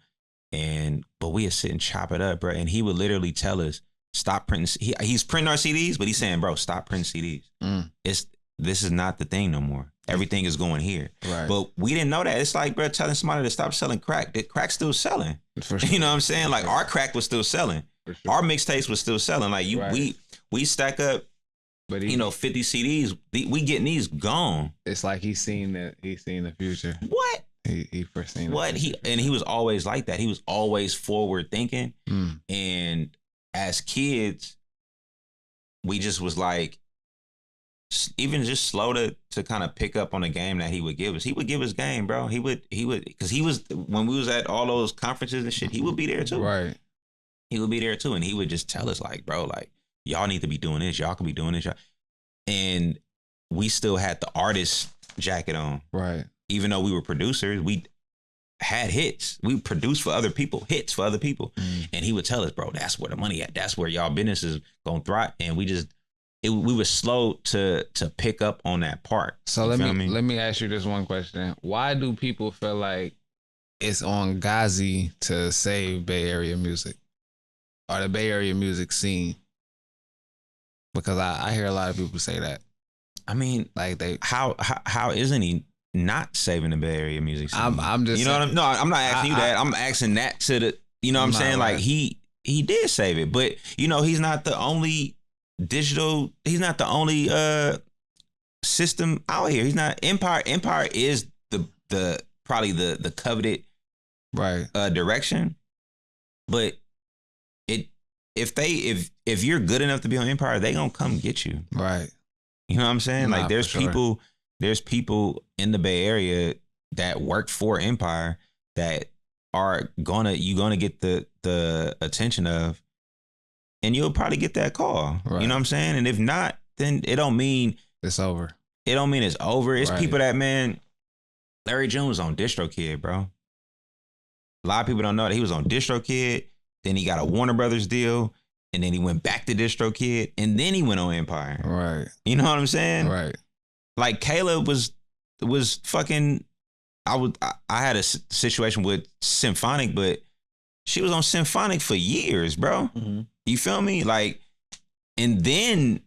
but we'd sit and chop it up, bro. And he would literally tell us, stop printing. He's printing our CDs, but he's saying, bro, stop printing CDs. This is not the thing no more. Everything is going here. Right. But we didn't know that. It's like, bro, telling somebody to stop selling crack. That crack's still selling. For sure. You know what I'm saying? Like our crack was still selling. For sure. Our mixtapes was still selling. Like we stack up, but 50 CDs. We getting these gone. It's like he's seen the future. What? He foreseen what he was always like that. He was always forward thinking. And as kids, we just was like, even just slow to kind of pick up on the game that he would give us. He would give us game, bro. He would because he was, when we was at all those conferences and shit, he would be there too. Right. He would be there too, and he would just tell us like, bro, like y'all need to be doing this. Y'all can be doing this. And we still had the artist jacket on. Right. Even though we were producers, we had hits. We produced for other people, hits for other people. And he would tell us, bro, that's where the money at. That's where y'all business is gonna thrive. And we were slow to pick up on that part. So let me ask you this one question. Why do people feel like it's on Gazi to save Bay Area music or the Bay Area music scene? Because I hear a lot of people say that. I mean, like how isn't he not saving the Bay Area music scene? I'm just, I'm not asking you that. I'm asking that to the, you know what I'm saying? Right. Like he did save it, but he's not the only digital, he's not the only system out here. He's not Empire. Empire is the probably the coveted direction. But if you're good enough to be on Empire, they gonna come get you. Right. You know what I'm saying? Like there's people in the Bay Area that work for Empire that are you're gonna get the attention of. And you'll probably get that call. Right. You know what I'm saying? And if not, then it don't mean it's over. It don't mean it's over. It's people that, man, Larry June was on DistroKid, bro. A lot of people don't know that he was on DistroKid. Then he got a Warner Brothers deal. And then he went back to DistroKid. And then he went on Empire. Right. You know what I'm saying? Right. Like Kayla was fucking, I had a situation with Symphonic, but she was on Symphonic for years, bro. Mm-hmm. You feel me? Like, and then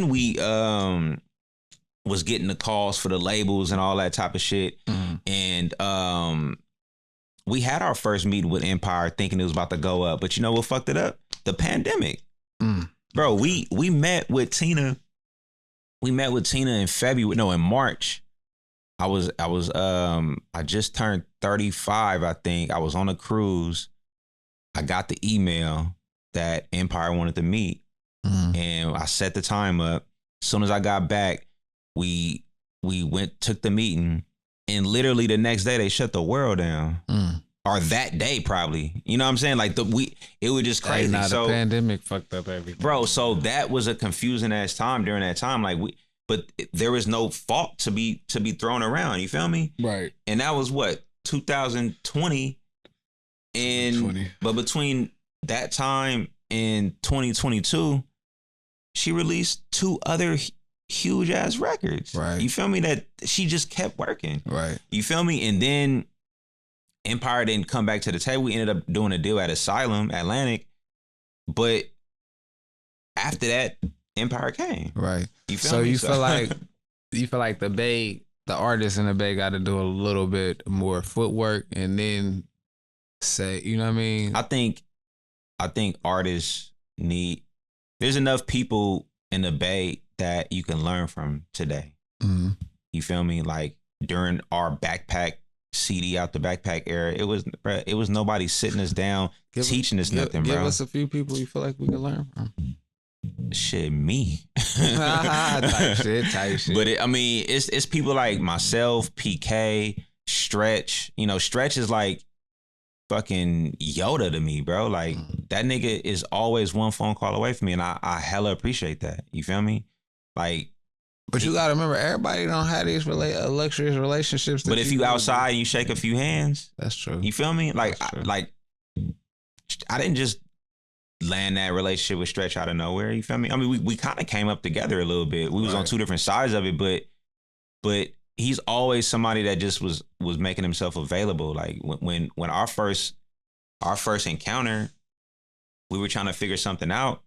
we was getting the calls for the labels and all that type of shit. Mm-hmm. And we had our first meeting with Empire thinking it was about to go up. But you know what fucked it up? The pandemic. Bro, we met with Tina. We met with Tina in March. I just turned 35, I think. I was on a cruise. I got the email that Empire wanted to meet. And I set the time up. As soon as I got back, we took the meeting, and literally the next day they shut the world down. Or that day probably. You know what I'm saying? Like it was just crazy. The pandemic fucked up everything. Bro, so that was a confusing ass time during that time. Like but there was no fault to be thrown around. You feel me? Right. And that was what, 2020. But between that time and 2022, she released 2 other huge ass records. Right. You feel me? That she just kept working. Right. You feel me? And then Empire didn't come back to the table. We ended up doing a deal at Asylum, Atlantic. But after that, Empire came. Right. You feel me? You feel like the Bay, the artists in the Bay got to do a little bit more footwork and then say, you know what I mean? I think artists there's enough people in the Bay that you can learn from today. Mm-hmm. You feel me? Like during our backpack CD out the backpack era, it was nobody sitting us down teaching us nothing, bro. Give us a few people you feel like we can learn from. Shit, me. type shit. But it's people like myself, PK, Stretch. You know, Stretch is like fucking Yoda to me, bro. Like that nigga is always one phone call away from me, and I hella appreciate that. You feel me? Like, but you gotta remember, everybody don't have these luxurious relationships. But if you outside and you shake a few hands, that's true. You feel me? Like, I didn't just land that relationship with Stretch out of nowhere. You feel me? I mean, we kind of came up together a little bit. We was on two different sides of it, but he's always somebody that just was making himself available. Like when our first encounter, we were trying to figure something out,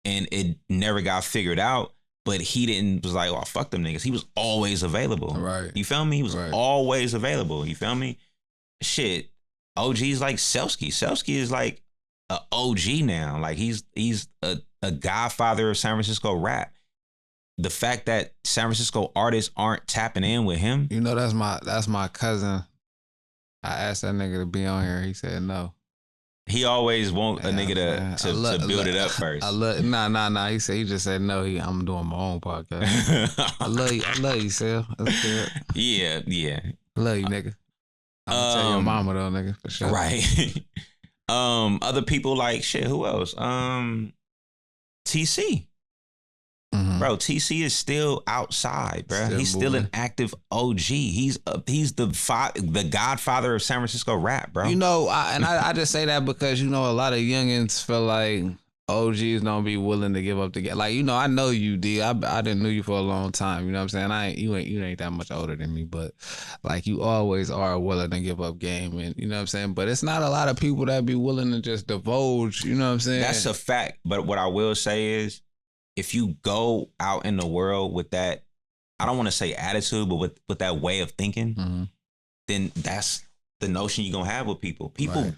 and it never got figured out. But he was like, oh, fuck them niggas. He was always available. Right. You feel me? He was always available. You feel me? Shit. OG's like Selsky. Selsky is like a OG now. Like he's a godfather of San Francisco rap. The fact that San Francisco artists aren't tapping in with him. You know, that's my cousin. I asked that nigga to be on here. He said no. He always want a nigga to build it up first. Nah. He just said no. I'm doing my own podcast. I love you, Sel. That's good. Yeah. I love you, nigga. I'm gonna tell your mama though, nigga, for sure. Right. Other people like shit. Who else? TC. Mm-hmm. Bro, TC is still outside, bro. He's still an active OG. He's the godfather of San Francisco rap, bro. You know, I just say that because, you know, a lot of youngins feel like OGs don't be willing to give up the game. Like, you know, I know you, D. I didn't know you for a long time. You know what I'm saying? You ain't that much older than me, but like you always are willing to give up game, and you know what I'm saying? But it's not a lot of people that be willing to just divulge, you know what I'm saying? That's a fact. But what I will say is, if you go out in the world with that, I don't want to say attitude, but with that way of thinking, then that's the notion you're going to have with people. People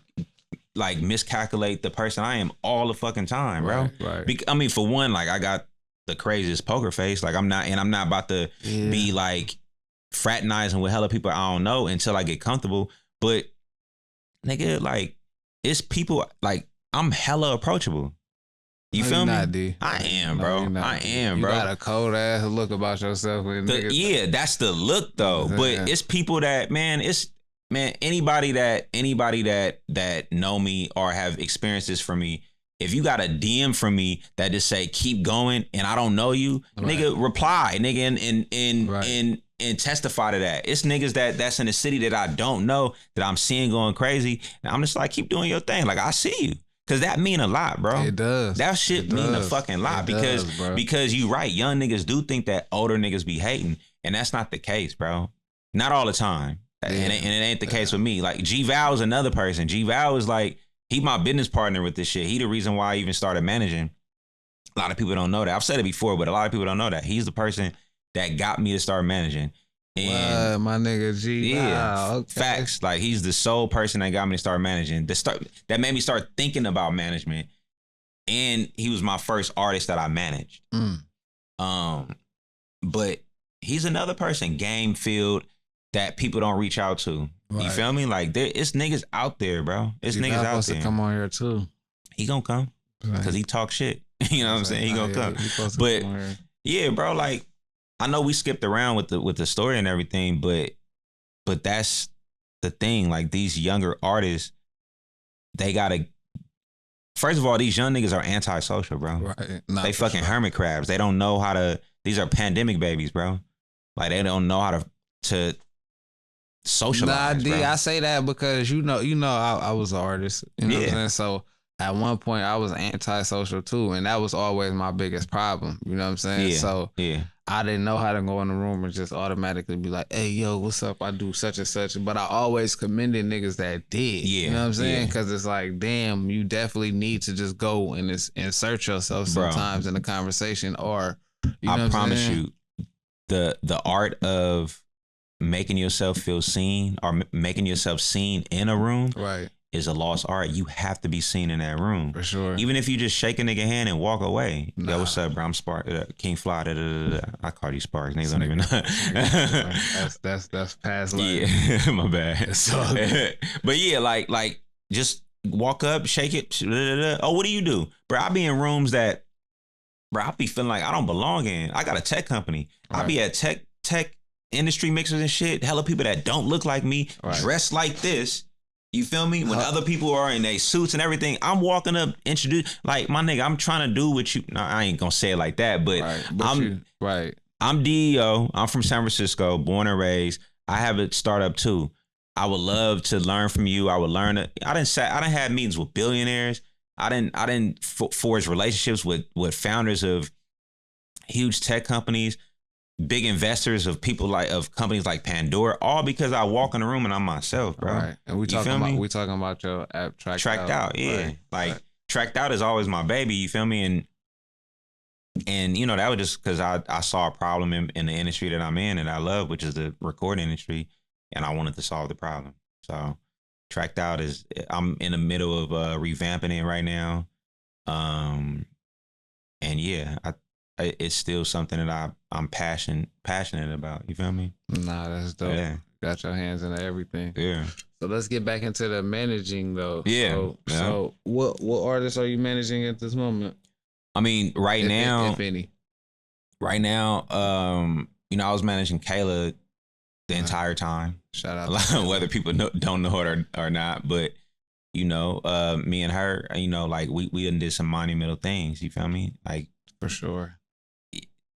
like miscalculate the person I am all the fucking time, bro. Right. I mean, for one, like I got the craziest poker face. Like I'm not about to be like fraternizing with hella people I don't know until I get comfortable. But nigga, like it's people like I'm hella approachable. You feel me? D. I am, bro. I am, bro. You got a cold ass look about yourself. Yeah, that's the look though. But it's people that, anybody that know me or have experienced this from me, if you got a DM from me that just say keep going and I don't know you, nigga, reply, nigga, and testify to that. It's niggas that's in the city that I don't know that I'm seeing going crazy. And I'm just like, keep doing your thing. Like I see you. Cause that mean a lot, bro. It does. That shit mean a fucking lot because you right. Young niggas do think that older niggas be hating, and that's not the case, bro. Not all the time, and it ain't the case with me. Like G Val is another person. G Val is like he my business partner with this shit. He the reason why I even started managing. A lot of people don't know that. I've said it before, but a lot of people don't know that he's the person that got me to start managing. And my nigga G. Yeah, okay. Facts. Like he's the sole person that got me to start managing. That made me start thinking about management. And he was my first artist that I managed. But he's another person, game field, that people don't reach out to. Right. You feel me? Like it's niggas out there, bro. It's niggas out there. To come on here too. He gonna come because he talk shit. You know what I'm saying? He gonna come. But yeah, bro. Like. I know we skipped around with the story and everything, but that's the thing. Like these younger artists, they gotta. First of all, these young niggas are antisocial, bro. Right. They fucking hermit crabs. They don't know how to. These are pandemic babies, bro. Like they don't know how to socialize. Nah, D, bro. I say that because you know, I was an artist. You know what I'm saying? So. At one point, I was antisocial too, and that was always my biggest problem. You know what I'm saying? So I didn't know how to go in the room and just automatically be like, "Hey, yo, what's up? I do such and such." But I always commended niggas that did. Yeah, you know what I'm saying? Because it's like, damn, you definitely need to just go and insert yourself sometimes in the conversation. Or I promise you, the art of making yourself feel seen or making yourself seen in a room, right, is a lost art. You have to be seen in that room. For sure. Even if you just shake a nigga hand and walk away. Yo, what's up, bro? I'm Spark, King Fly. I call you Sparks. Niggas don't even know. that's past life. Yeah, my bad. But yeah, like just walk up, shake it. Oh, what do you do? Bro, I be in rooms that, bro, I be feeling like I don't belong in. I got a tech company. Right. I be at tech industry mixers and shit, hella people that don't look like me, dressed like this. You feel me? When other people are in their suits and everything, I'm walking up, introduce, like, my nigga, I'm trying to do what you, no, I ain't gonna say it like that, but, I'm D.E.O. I'm from San Francisco, born and raised. I have a startup too. I would love to learn from you. I would learn it. I didn't have meetings with billionaires. I didn't forge relationships with founders of huge tech companies, big investors of companies like Pandora, all because I walk in the room and I'm myself, bro. Right. And we talking about your app Tracked Out. Yeah. Tracked Out is always my baby, you feel me? And you know, that was just because I saw a problem in the industry that I'm in and I love, which is the recording industry, and I wanted to solve the problem. So Tracked Out I'm in the middle of revamping it right now. And yeah, it's still something that I'm passionate about. You feel me? Nah, that's dope. Yeah. Got your hands in everything. Yeah. So let's get back into the managing though. Yeah. So what artists are you managing at this moment? I mean, right now, if any. Right now, you know, I was managing Kayla the entire time. Shout out. Whether people don't know it or not, but you know, me and her, you know, like we did some monumental things. You feel me? Like, for sure.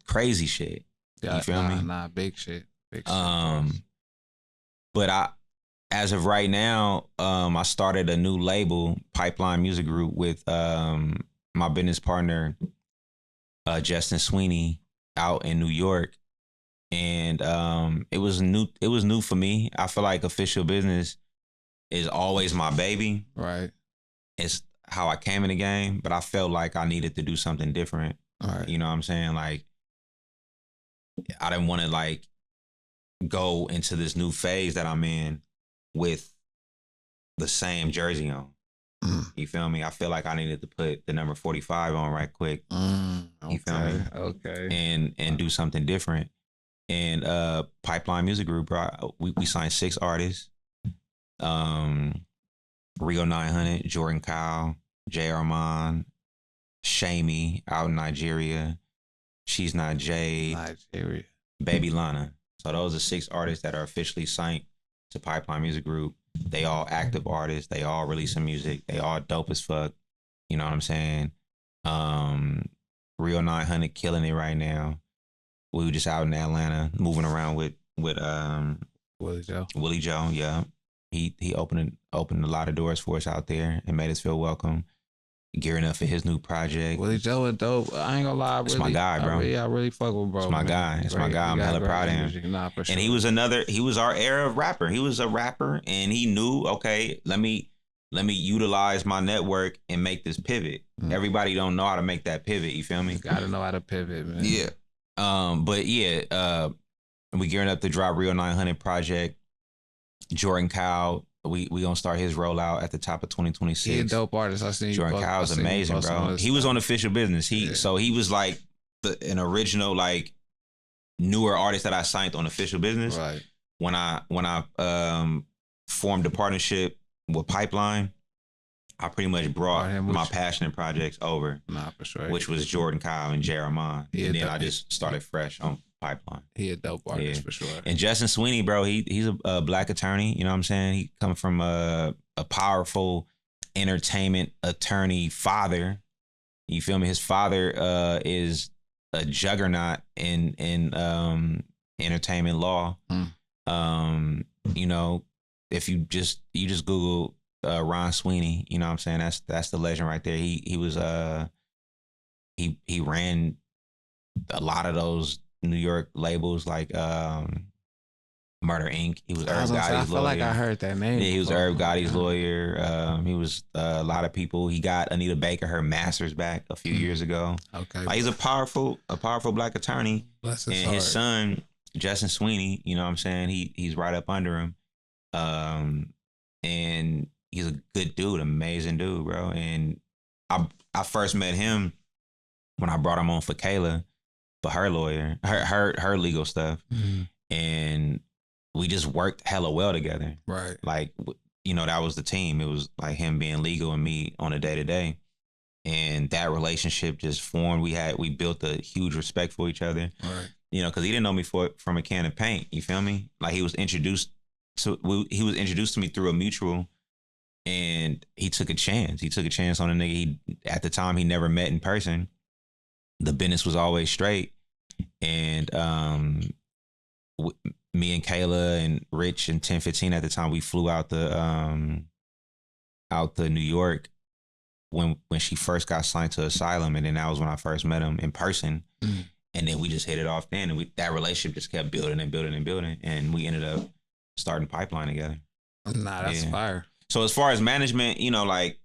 Crazy shit. Yeah, you feel me? Nah, big shit. But as of right now, I started a new label, Pipeline Music Group, with my business partner, Justin Sweeney, out in New York. And it was new for me. I feel like official business is always my baby. Right. It's how I came in the game, but I felt like I needed to do something different. Right. You know what I'm saying? Like, I didn't want to like go into this new phase that I'm in with the same jersey on. You feel me? I feel like I needed to put the number 45 on right quick. You feel me? Okay. And do something different. And Pipeline Music Group, bro, we signed 6 artists. Rio 900, Jordan Kyle, J. Armand, Shamey out in Nigeria. She's Not Jade. Nigeria. Baby Lana. So those are 6 artists that are officially signed to Pipeline Music Group. They all active artists. They all releasing music. They all dope as fuck. You know what I'm saying? Rio 900 killing it right now. We were just out in Atlanta moving around with Willie Joe. Willie Joe, yeah. He opened a lot of doors for us out there and made us feel welcome. Gearing up for his new project. Willie Joe is dope. I ain't gonna lie. It's my guy, bro. I really fuck with bro. It's my guy. It's my guy. I'm hella proud of him. Nah, for sure. And he was our era of rapper. He was a rapper and he knew, okay, let me utilize my network and make this pivot. Everybody don't know how to make that pivot. You feel me? You gotta know how to pivot, man. Yeah. But yeah, we gearing up to drop Rio 900 project. Jordan Kyle, we gonna start his rollout at the top of 2026. He a dope artist. I seen Jordan Kyle's amazing, bro. He was on Official Business. So he was like an original, like, newer artist that I signed on Official Business. Right. When I formed a partnership with Pipeline, I pretty much brought my passionate projects over. Nah, for sure. Which was Jordan Kyle and J. Armand. And then I just started fresh on Pipeline. He a dope artist for sure. And Justin Sweeney, bro, he's a black attorney. You know what I'm saying? He come from a powerful entertainment attorney father. You feel me? His father is a juggernaut in entertainment law. You know, if you just Google Ron Sweeney, you know what I'm saying? That's the legend right there. He was he ran a lot of those New York labels like Murder Inc. He was Irv Gotti's lawyer. I feel like I heard that name. Yeah, he was Irv Gotti's lawyer. He was a lot of people. He got Anita Baker her master's back a few years ago. Okay, like, he's a powerful black attorney. Bless his heart. His son Justin Sweeney, you know what I'm saying? He's right up under him, and he's a good dude, amazing dude, bro. And I first met him when I brought him on for Kayla, for her lawyer, her legal stuff. And we just worked hella well together. Right. Like, you know, that was the team. It was like him being legal and me on a day-to-day. And that relationship just formed. We built a huge respect for each other. Right. You know, because he didn't know me from a can of paint. You feel me? Like he was introduced to me through a mutual, and he took a chance. He took a chance on a nigga at the time he never met in person. The business was always straight, and me and Kayla and Rich and 1015 at the time, we flew out to New York when she first got signed to Asylum, and then that was when I first met him in person. Mm. And then we just hit it off then, and that relationship just kept building and building and building, and we ended up starting Pipeline together. Nah, that's fire. So as far as management, you know, like,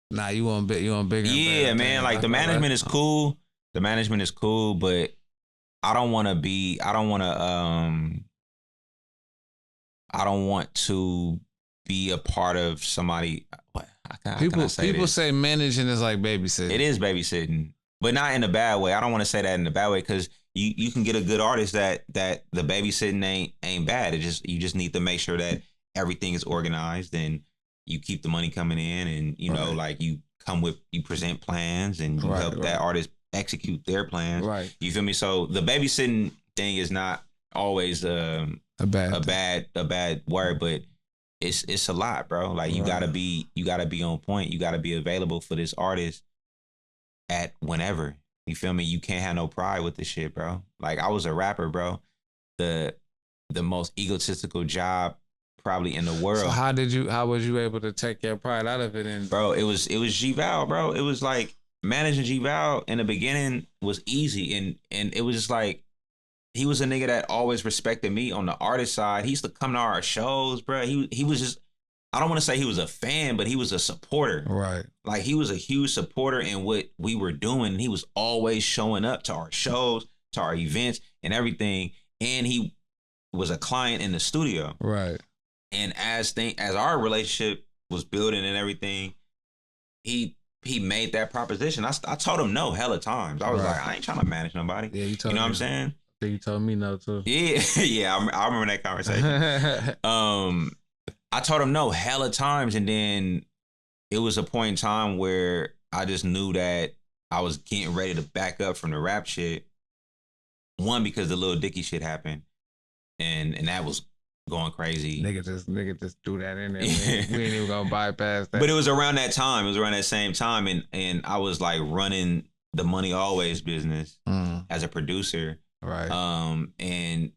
nah, you want bigger. Yeah, man. Like the management is cool. The management is cool, but I don't want to be a part of somebody. What? People say managing is like babysitting. It is babysitting. But not in a bad way. I don't want to say that in a bad way, because you can get a good artist that the babysitting ain't bad. You just need to make sure that everything is organized and you keep the money coming in, and you know, like you present plans and you help that artist execute their plans. Right. You feel me? So the babysitting thing is not always a bad word, but it's a lot, bro. Like you gotta be on point. You gotta be available for this artist at whenever. You feel me? You can't have no pride with this shit, bro. Like I was a rapper, bro. The most egotistical job probably in the world. So how was you able to take your pride out of it? And bro, it was G-Val, bro. It was like managing G-Val in the beginning was easy, and it was just like he was a nigga that always respected me on the artist side. He used to come to our shows, bro. He was just, I don't want to say he was a fan, but he was a supporter. Right. Like he was a huge supporter in what we were doing. He was always showing up to our shows, to our events and everything. And he was a client in the studio. Right. And as our relationship was building and everything, he made that proposition. I told him no hella times. I was like, I ain't trying to manage nobody. Yeah, you know what I'm saying? I think you told me no too. Yeah, yeah, I remember that conversation. I told him no hella times, and then it was a point in time where I just knew that I was getting ready to back up from the rap shit. One, because the Lil Dicky shit happened, and that was going crazy. Nigga just threw that in there. We ain't even gonna bypass that. But it was around that time. It was around that same time, and I was like running the Money Always business as a producer. Right. And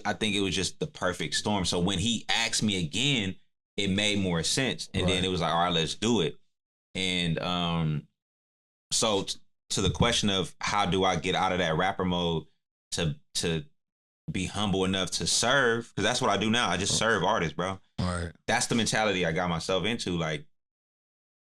I think it was just the perfect storm. So when he asked me again, it made more sense. And then it was like, all right, let's do it. And so to the question of how do I get out of that rapper mode to be humble enough to serve, because that's what I do now. I just serve artists, bro. Right. That's the mentality I got myself into. Like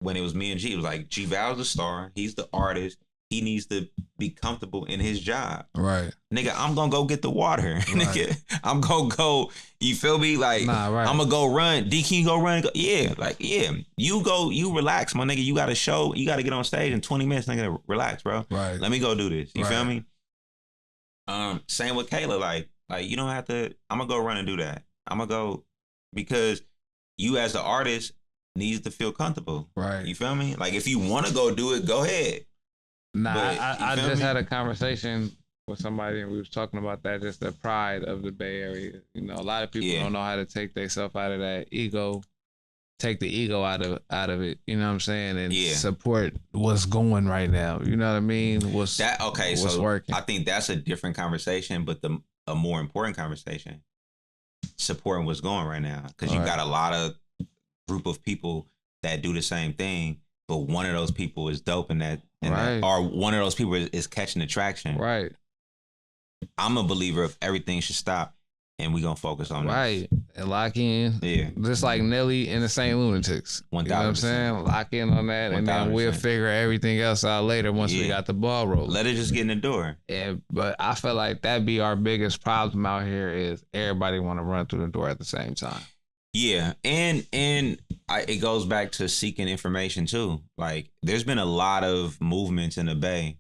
when it was me and G, it was like G-Val's the star. He's the artist. He needs to be comfortable in his job. Right. Nigga, I'm gonna go get the water. Right. Nigga, I'm gonna go, you feel me? Like, right. I'm gonna go run. D, can you go run? Yeah, like, yeah. You go, you relax, my nigga. You got a show. You got to get on stage in 20 minutes, nigga. Relax, bro. Right. Let me go do this. You feel me? Same with Kayla. Like you don't have to, I'm gonna go run and do that. I'm gonna go, because you as the artist needs to feel comfortable. Right. You feel me? Like if you want to go do it, go ahead. Nah, I just had a conversation with somebody, and we was talking about that, just the pride of the Bay Area. You know, a lot of people don't know how to take themselves out of that ego, take the ego out of it. You know what I'm saying? And support what's going right now. You know what I mean? What's working? I think that's a different conversation, but a more important conversation, supporting what's going right now, because you got a lot of group of people that do the same thing, but one of those people is dope in that. Or one of those people is catching attraction. Right. I'm a believer of everything should stop, and we gonna focus on right and lock in. Yeah. Just like Nelly and the Saint Lunatics. 1,000%. You know what I'm saying? Lock in on that, 1,000%. And then we'll figure everything else out later once we got the ball rolling. Let it just get in the door. Yeah, but I feel like that'd be our biggest problem out here is everybody want to run through the door at the same time. Yeah, and it goes back to seeking information too. Like, there's been a lot of movements in the Bay,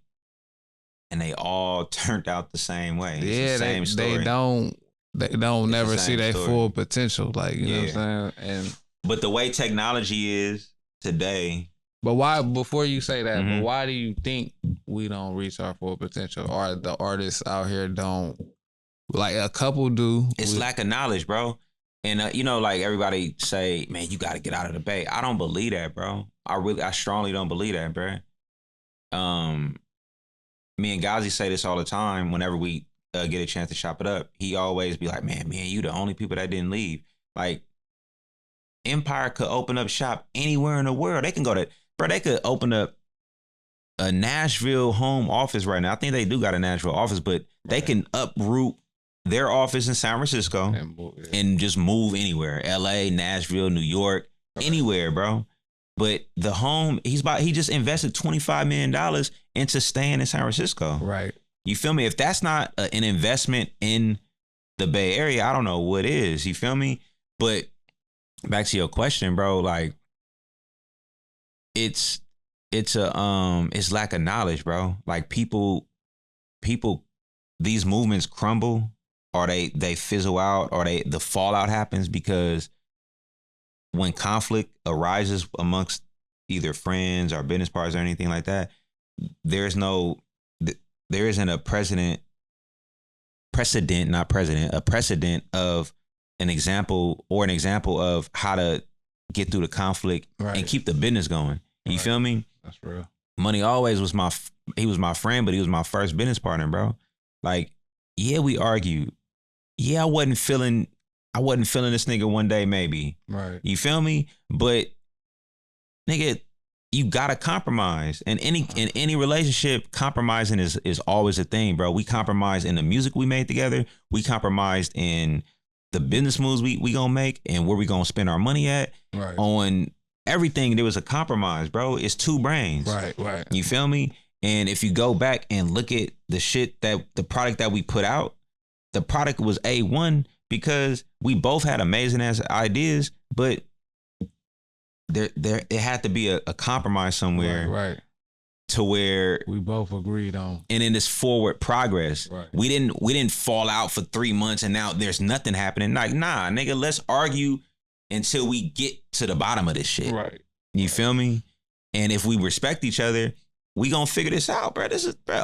and they all turned out the same way. It's the same story. They don't never see their full potential. Like, you know what I'm saying? But the way technology is today. But why? Before you say that, but why do you think don't reach our full potential, or the artists out here don't. Like a couple do. It's lack of knowledge, bro. And like everybody say, man, you got to get out of the Bay. I don't believe that, bro. I strongly don't believe that, bro. Me and Ghazi say this all the time. Whenever we get a chance to chop it up, he always be like, man, you the only people that didn't leave. Like Empire could open up shop anywhere in the world. They can go to, bro. They could open up a Nashville home office right now. I think they do got a Nashville office, but they can uproot their office in San Francisco and just move anywhere. LA, Nashville, New York, anywhere, bro. But the home, he just invested $25 million into staying in San Francisco. Right. You feel me? If that's not an investment in the Bay Area, I don't know what is. You feel me? But back to your question, bro, like it's lack of knowledge, bro. Like people, these movements crumble, or they fizzle out, or the fallout happens because when conflict arises amongst either friends or business partners or anything like that, there isn't a precedent of an example of how to get through the conflict and keep the business going. You feel me? That's real. Money always was my friend, but he was my first business partner, bro. Like, yeah, we argued. Yeah, I wasn't feeling this nigga one day, maybe. Right. You feel me? But nigga, you gotta compromise. And in any relationship, compromising is always a thing, bro. We compromised in the music we made together. We compromised in the business moves we gonna make and where we gonna spend our money at. Right. On everything, there was a compromise, bro. It's two brains. Right. You feel me? And if you go back and look at the product that we put out, the product was A1 because we both had amazing ass ideas, but it had to be a compromise somewhere. Right. To where we both agreed on. And in this forward progress, right. we didn't fall out for 3 months and now there's nothing happening. Like, nah, nigga, let's argue until we get to the bottom of this shit. Right. You feel me? And if we respect each other, we gonna figure this out, bro.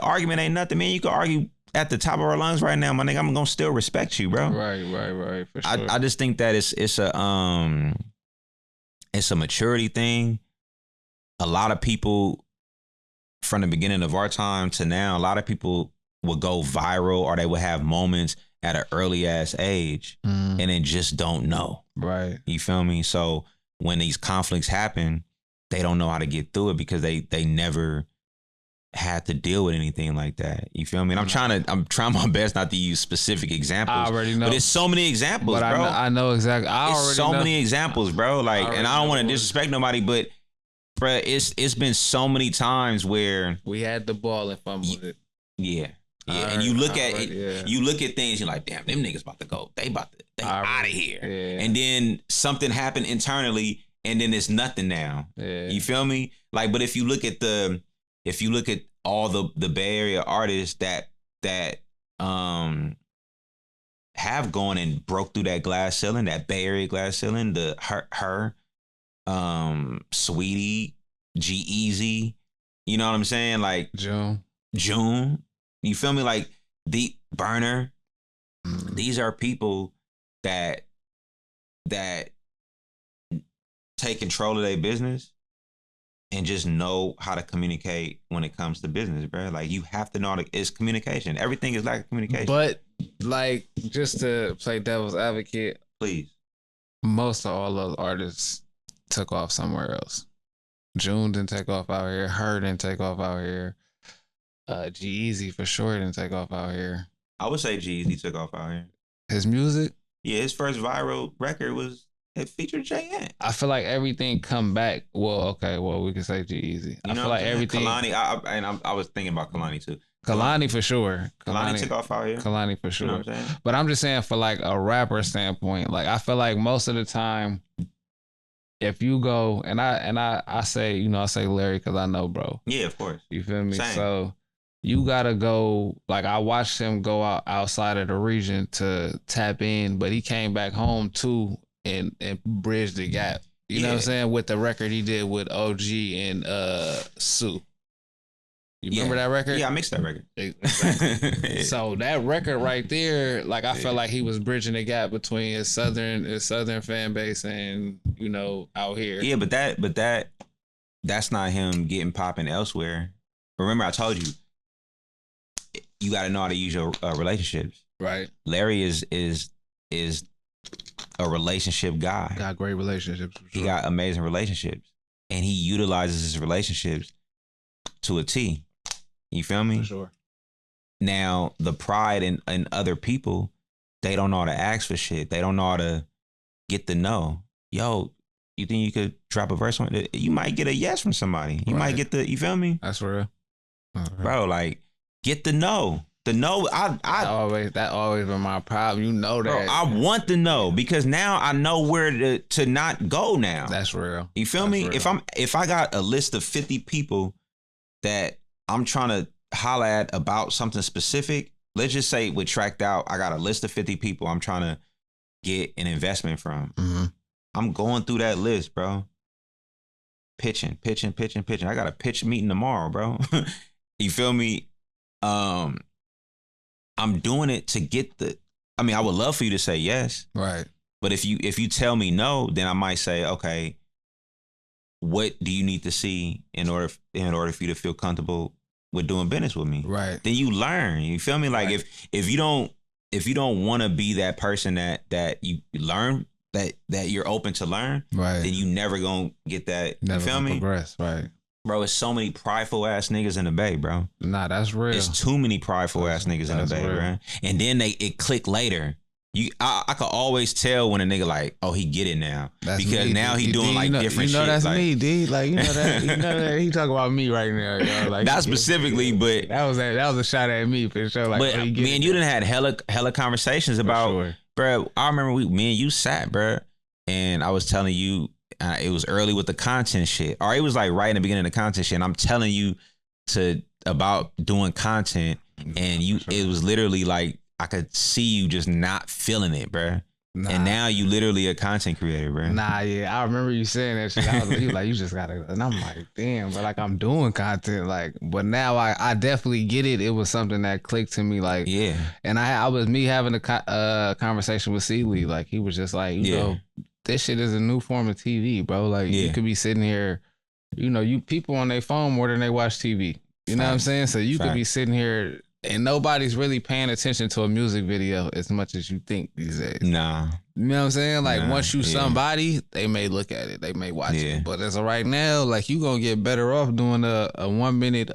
Argument ain't nothing, man. You can argue at the top of our lungs right now, my nigga. I'm gonna still respect you, bro. Right. For sure. I just think that it's a maturity thing. A lot of people from the beginning of our time to now, a lot of people would go viral or they would have moments at an early ass age and then just don't know. Right. You feel me? So when these conflicts happen, they don't know how to get through it because they never had to deal with anything like that. You feel me? And I'm trying my best not to use specific examples. I already know. But it's so many examples, bro. I know exactly. It's so many examples, bro. Like, and I don't want to disrespect nobody, but bro, it's been so many times where we had the ball and fumbled it. Yeah. And you look at it, you look at things, you're like, damn, them niggas about to go. They out of here. Yeah. And then something happened internally, and then it's nothing now. Yeah. You feel me? Like, but if you look at all the Bay Area artists that have gone and broke through that glass ceiling, that Bay Area glass ceiling, her, Sweetie, G-Eazy, you know what I'm saying? Like June. You feel me? Like the Burner. These are people that take control of their business and just know how to communicate when it comes to business, bro. Like you have to know it's communication. Everything is like communication. But like, just to play devil's advocate, please. Most of all those artists took off somewhere else. June didn't take off out here. Her didn't take off out here. G-Eazy for sure didn't take off out here. I would say G-Eazy took off out here. His music? Yeah, his first viral record it featured J.N. I feel like everything come back. Well, we can say G-Eazy. I feel like everything. Kalani, I was thinking about Kalani too. Kalani for sure. Kalani took off out here. Kalani for sure. You know what I'm saying? But I'm just saying for like a rapper standpoint, like I feel like most of the time, if you go and I say, I say Larry because I know, bro. Yeah, of course. You feel me? Same. So you gotta go. Like I watched him go outside of the region to tap in, but he came back home too and bridged the gap. You know what I'm saying? With the record he did with OG and Sue. You remember that record? Yeah, I mixed that record. Exactly. So that record right there, like I felt like he was bridging the gap between his southern fan base and out here. Yeah, but that's not him getting popping elsewhere. Remember, I told you got to know how to use your relationships. Right. Larry is a relationship guy. Got great relationships. Sure. He got amazing relationships, and he utilizes his relationships to a T. You feel me? For sure. Now, the pride in other people, they don't know how to ask for shit. They don't know how to get the no. Yo, you think you could drop a verse on it? You might get a yes from somebody. You might get you feel me? That's real. Bro, like, get the no. The no, that always been my problem. You know that. Bro, I want the no because now I know where to not go now. That's real. You feel me? Real. If I got a list of 50 people that I'm trying to holler at about something specific, let's just say with Tracked Out, I got a list of 50 people I'm trying to get an investment from. Mm-hmm. I'm going through that list, bro. Pitching. I got a pitch meeting tomorrow, bro. You feel me? I'm doing it to get I would love for you to say yes. Right. But if you tell me no, then I might say, okay, what do you need to see in order for you to feel comfortable with doing business with me? Right. Then you learn. You feel me? Like right. if you don't want to be that person that you learn that you're open to learn, right, then you never gonna get that. Never you feel me? Progress, right. Bro, it's so many prideful ass niggas in the Bay, bro. Nah, that's real. It's too many prideful ass niggas in the Bay, real. Bro. And then it click later. I could always tell when a nigga like, oh, he get it now. That's because me, now he doing like different shit. That's like, me, D. Like, that he talk about me right now, yo. Like, not specifically, but that was a shot at me for sure. Like, but me and you done had hella conversations about, sure. Bro. I remember me and you sat, bro, and I was telling you. It was early with the content shit, or it was like right in the beginning of the content shit. And I'm telling you about doing content, and it was literally like I could see you just not feeling it, bro. Nah. And now you literally a content creator, bro. Nah, yeah, I remember you saying that shit. I was like, you just gotta, and I'm like, damn, but like I'm doing content, like, but now I definitely get it. It was something that clicked to me, like, yeah. And I was me having a conversation with Seeley, like he was just like, you know. This shit is a new form of TV, bro. Like you could be sitting here, you people on their phone more than they watch TV. You know what I'm saying? So you could be sitting here and nobody's really paying attention to a music video as much as you think these days. Nah. You know what I'm saying? Like once you somebody, they may look at it, they may watch it. But as of right now, like you gonna get better off doing a 1 minute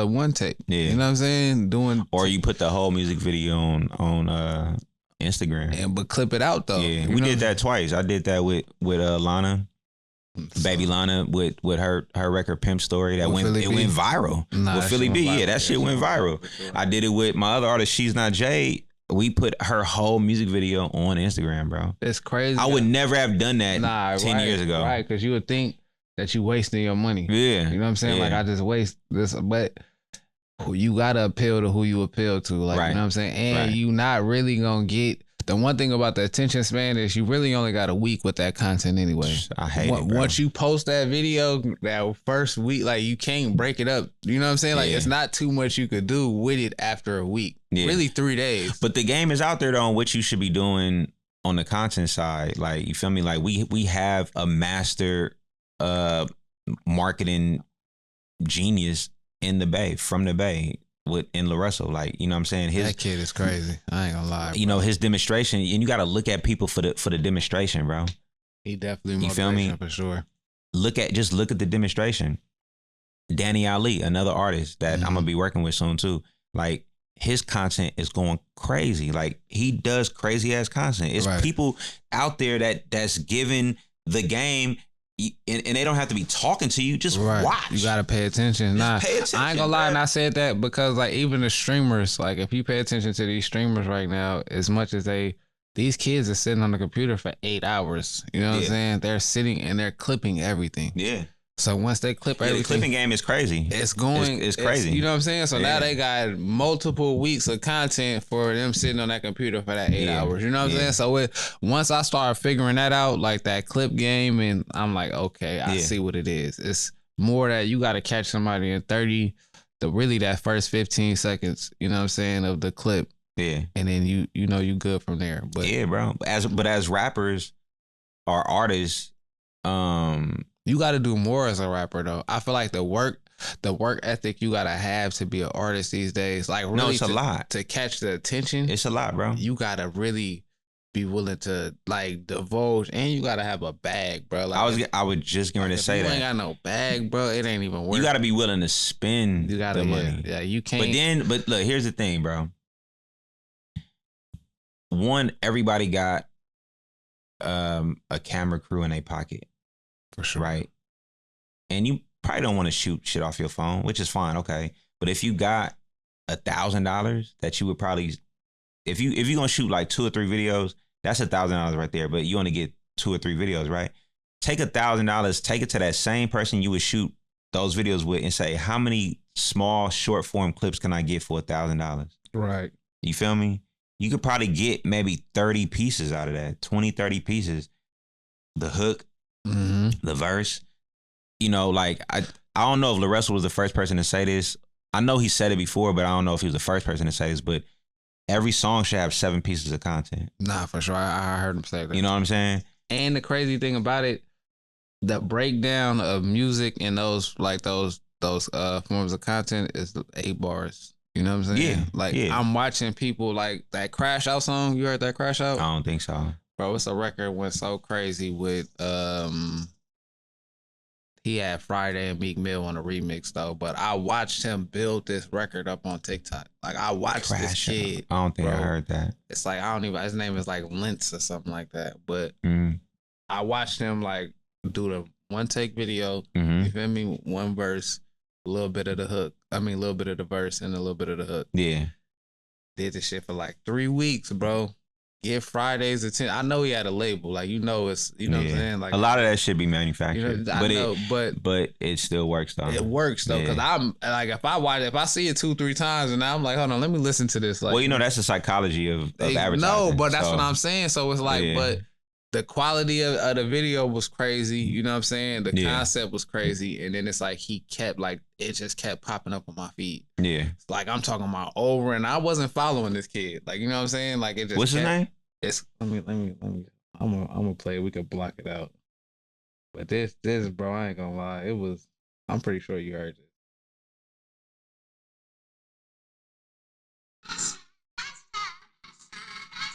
one take. Yeah. You know what I'm saying? Or you put the whole music video on Instagram, but clip it out though. Yeah, we did that twice. I did that with Lana, baby Lana, with her record Pimp Story that went viral. With Philly B, that shit went viral. Sure. I did it with my other artist, She's Not Jade. We put her whole music video on Instagram, bro. It's crazy. I would never have done that 10 years ago. Right, because you would think that you wasting your money. Yeah, you know what I'm saying? Like I just waste this, but. You gotta appeal to who you appeal to, like you know what I'm saying, and you not really gonna get the one thing about the attention span is you really only got a week with that content anyway. I hate it, bro. Once you post that video, that first week, like you can't break it up. You know what I'm saying? Like it's not too much you could do with it after a week. Really 3 days. But the game is out there though on what you should be doing on the content side. Like you feel me? Like we have a master marketing genius in the Bay, from the Bay, in La Russell. Like, you know what I'm saying? That kid is crazy. I ain't gonna lie, bro. You know, his demonstration, and you gotta look at people for the demonstration, bro. He definitely, you feel me? For sure. Look at the demonstration. Danny Ali, another artist that I'm gonna be working with soon too. Like his content is going crazy. Like he does crazy ass content. It's people out there that's giving the game. And they don't have to be talking to you. Just watch. You gotta pay attention. Pay attention. I ain't gonna lie, and I said that because like even the streamers, like if you pay attention to these streamers right now, as much as these kids are sitting on the computer for 8 hours. You know what I'm saying? They're sitting and they're clipping everything. Yeah. So once they clip everything, the clipping game is crazy. It's going. It's crazy. You know what I'm saying? So now they got multiple weeks of content for them sitting on that computer for that 8 hours. You know what I'm saying? So once I started figuring that out, like that clip game, and I'm like, okay, I see what it is. It's more that you got to catch somebody in 30 really that first 15 seconds, you know what I'm saying, of the clip. Yeah. And then you know you good from there. But yeah, bro. As rappers or artists, you got to do more as a rapper though. I feel like the work ethic you gotta have to be an artist these days, like really, no, it's a lot to catch the attention. It's a lot, bro. You gotta really be willing to like divulge, and you gotta have a bag, bro. Like I was just going to say you that. ain't got no bag, bro. It ain't even worth. You gotta be willing to spend the money. Yeah, you can't. But look, here's the thing, bro. One, everybody got a camera crew in their pocket, for sure, right? And you probably don't want to shoot shit off your phone, which is fine, okay. But if you got $1,000 that you would probably, if you're gonna shoot like 2 or 3 videos, that's $1,000 right there. But you only get 2 or 3 videos, right? Take $1,000, take it to that same person you would shoot those videos with, and say, how many small short form clips can I get for $1,000? Right. You feel me? You could probably get maybe 30 pieces out of that, 20, 30 pieces. The hook, the verse. You know, like I don't know if LaRussell was the first person to say this. I know he said it before, but I don't know if he was the first person to say this. But every song should have 7 pieces of content. Nah, for sure. I heard him say that. You know what I'm saying? And the crazy thing about it, the breakdown of music and those forms of content is 8 bars. You know what I'm saying? Yeah. Like I'm watching people like that Crash Out song. You heard that Crash Out? I don't think so. Bro, it's a record went so crazy with he had Friday and Meek Mill on a remix though, but I watched him build this record up on TikTok. Like I watched this kid. I don't think I heard that. It's like I don't even. His name is like Lentz or something like that. But I watched him like do the one take video. You feel me? One verse, a little bit of the hook. I mean, a little bit of the verse and a little bit of the hook. Yeah. Did this shit for like 3 weeks, bro. Give Friday's attention. I know he had a label, like it's what I'm saying. Like a lot of that should be manufactured, but it still works though. It works though, because I'm like if I see it 2-3 times and now I'm like, hold on, let me listen to this. Like, well, that's the psychology of advertising. No, but that's what I'm saying. So it's like, but the quality of the video was crazy. You know what I'm saying? The concept was crazy, and then it's like he kept like it just kept popping up on my feed. Yeah, it's like I'm talking about over, and I wasn't following this kid. Like you know what I'm saying? Like it just. What's his name? It's let me. I'm gonna play it. We could block it out. But this bro, I ain't gonna lie. It was. I'm pretty sure you heard it.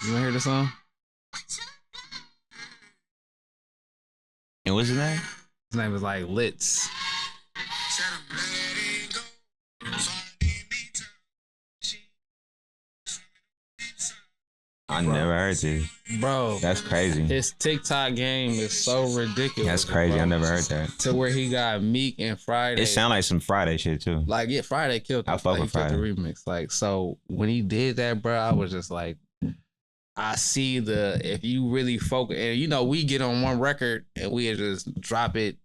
You wanna hear the song? And what's his name? His name is like Litz. I never heard this. Bro. That's crazy. His TikTok game is so ridiculous. That's crazy. Bro. I never heard that. To where he got Meek and Friday. It sound like some Friday shit too. Like, yeah, Friday killed him. I fuck with Friday. The remix. Like, so when he did that, bro, I was just like, I see if you really focus, and we get on one record and we just drop it,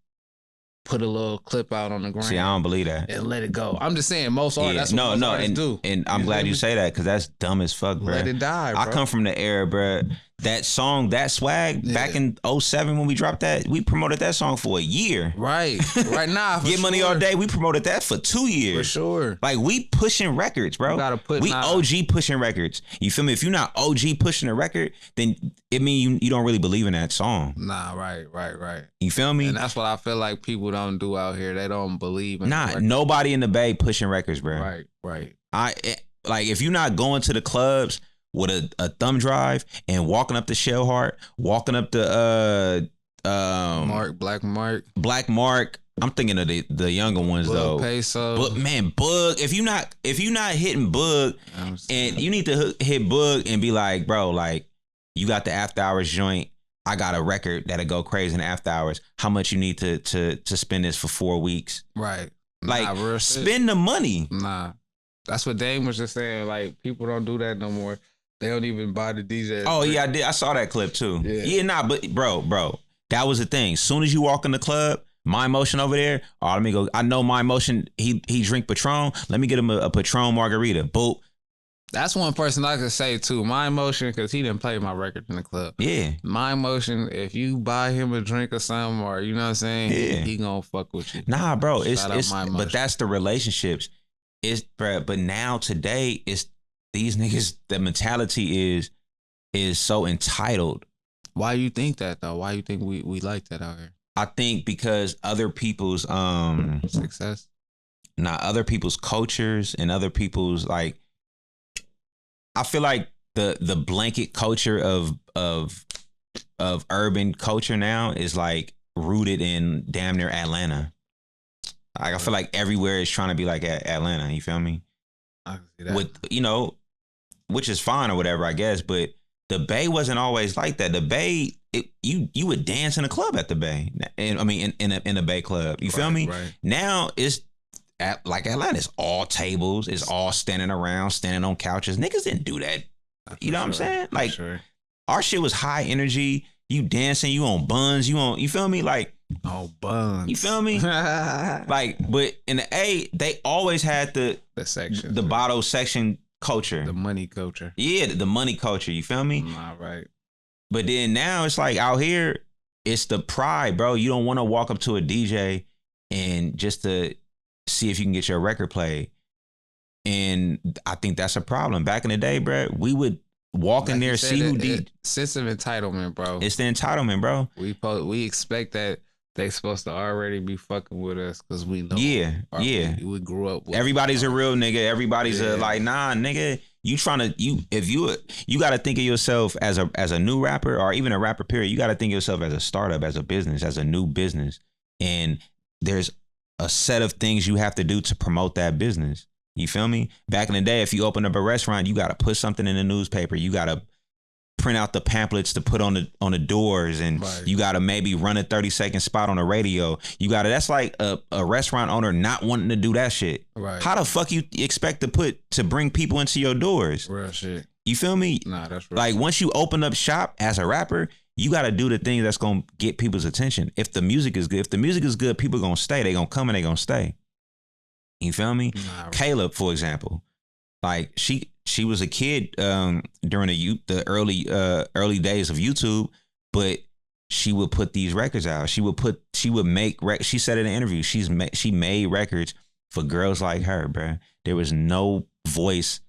put a little clip out on the ground. See, I don't believe that. And let it go. I'm just saying, most artists, that's what most artists do. And I'm glad you say that, because that's dumb as fuck, bro. Let it die, bro. I come from the era, bro. That song, that swag, back in 2007 when we dropped that, we promoted that song for a year. Right now. Get Money All Day, we promoted that for 2 years. For sure. Like, we pushing records, bro. We OG pushing records. You feel me? If you're not OG pushing a record, then it mean you don't really believe in that song. Nah, right. You feel me? And that's what I feel like people don't do out here. They don't believe in nobody in the Bay pushing records, bro. Right. Like, if you're not going to the clubs with a thumb drive and walking up to Shellheart, walking up to Black Mark. I'm thinking of the younger ones though. Peso. But man, Bug. If you're not hitting Bug, and you need to hit Bug and be like, bro, like you got the after hours joint. I got a record that'll go crazy in the after hours. How much you need to spend this for 4 weeks? Right. Like spend the money. Nah. That's what Dame was just saying. Like, people don't do that no more. They don't even buy the DJ. Oh, yeah, I did. I saw that clip, too. But, bro, that was the thing. As soon as you walk in the club, My Emotion over there, let me go. I know My Emotion, he drink Patron. Let me get him a Patron margarita. Boop. That's one person I could say, too. My Emotion, because he didn't play my record in the club. Yeah. My Emotion, if you buy him a drink or something, or, you know what I'm saying? Yeah. He gonna fuck with you. Nah, bro. But that's the relationships. it's bruh, but now today it's these niggas. The mentality is so entitled. Why you think that though? Why you think we like that out here? I think because other people's success, not other people's cultures and other people's like. I feel like the blanket culture of urban culture now is like rooted in damn near Atlanta. Like I feel like everywhere is trying to be like Atlanta. You feel me? I can see that. With which is fine or whatever, I guess. But the Bay wasn't always like that. The Bay, you would dance in a club at the Bay, and I mean in a Bay club. You feel me? Right. Now it's like Atlanta. It's all tables. It's all standing around, standing on couches. Niggas didn't do that. You know what I'm saying? Like our shit was high energy. You dancing, you on buns, you feel me? Like buns. You feel me? Like, but in the A, they always had the section, the bottle section culture, the money culture. Yeah, the money culture. You feel me? All right. But then now it's like out here, it's the pride, bro. You don't want to walk up to a DJ and just to see if you can get your record played. And I think that's a problem. Back in the day, bro, we would walk in there, see who did. Sense of entitlement, bro. It's the entitlement, bro. We expect that they supposed to already be fucking with us because we know. Yeah. We grew up with. Everybody's a real nigga. Everybody's a like, nah, nigga. You trying to you got to think of yourself as a new rapper or even a rapper period. You got to think of yourself as a startup, as a business, as a new business, and there's a set of things you have to do to promote that business. You feel me? Back in the day, if you open up a restaurant, you got to put something in the newspaper. You got to print out the pamphlets to put on the doors, and you got to maybe run a 30-second spot on the radio. That's like a restaurant owner not wanting to do that shit. Right. How the fuck you expect to bring people into your doors? Real shit. You feel me? Nah, that's real. Like once you open up shop as a rapper, you got to do the things that's going to get people's attention. If the music is good, people going to stay. They going to come and they going to stay. You feel me? Nah, Caleb, for example, like she was a kid during the early days of YouTube, but she would put these records out. She would make she said in an interview, she made records for girls like her, bruh. There was no voice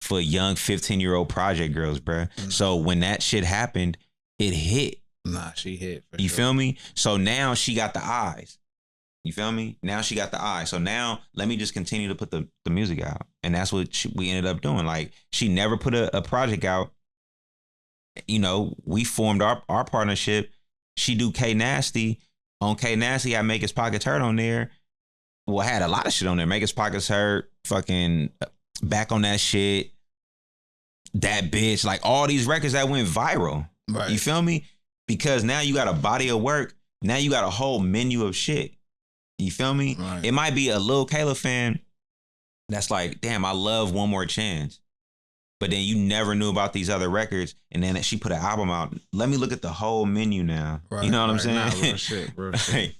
for young 15-year-old project girls, bruh. Mm-hmm. So when that shit happened, it hit. Nah, she hit. You feel me? So now she got the eyes. You feel me? Now she got the eye. So now let me just continue to put the music out. And that's what we ended up doing. Like she never put a project out. You know, we formed our partnership. She do K Nasty. On K Nasty, I Make His Pockets Hurt on there. Well, I had a lot of shit on there. Make His Pockets Hurt. Fucking Back on That Shit. That Bitch. Like all these records that went viral. Right. You feel me? Because now you got a body of work. Now you got a whole menu of shit. You feel me? Right. It might be a Lil Kayla fan that's like, damn, I love One More Chance. But then you never knew about these other records. And then she put an album out. Let me look at the whole menu now. Right, you know what I'm saying? Nah, real shit.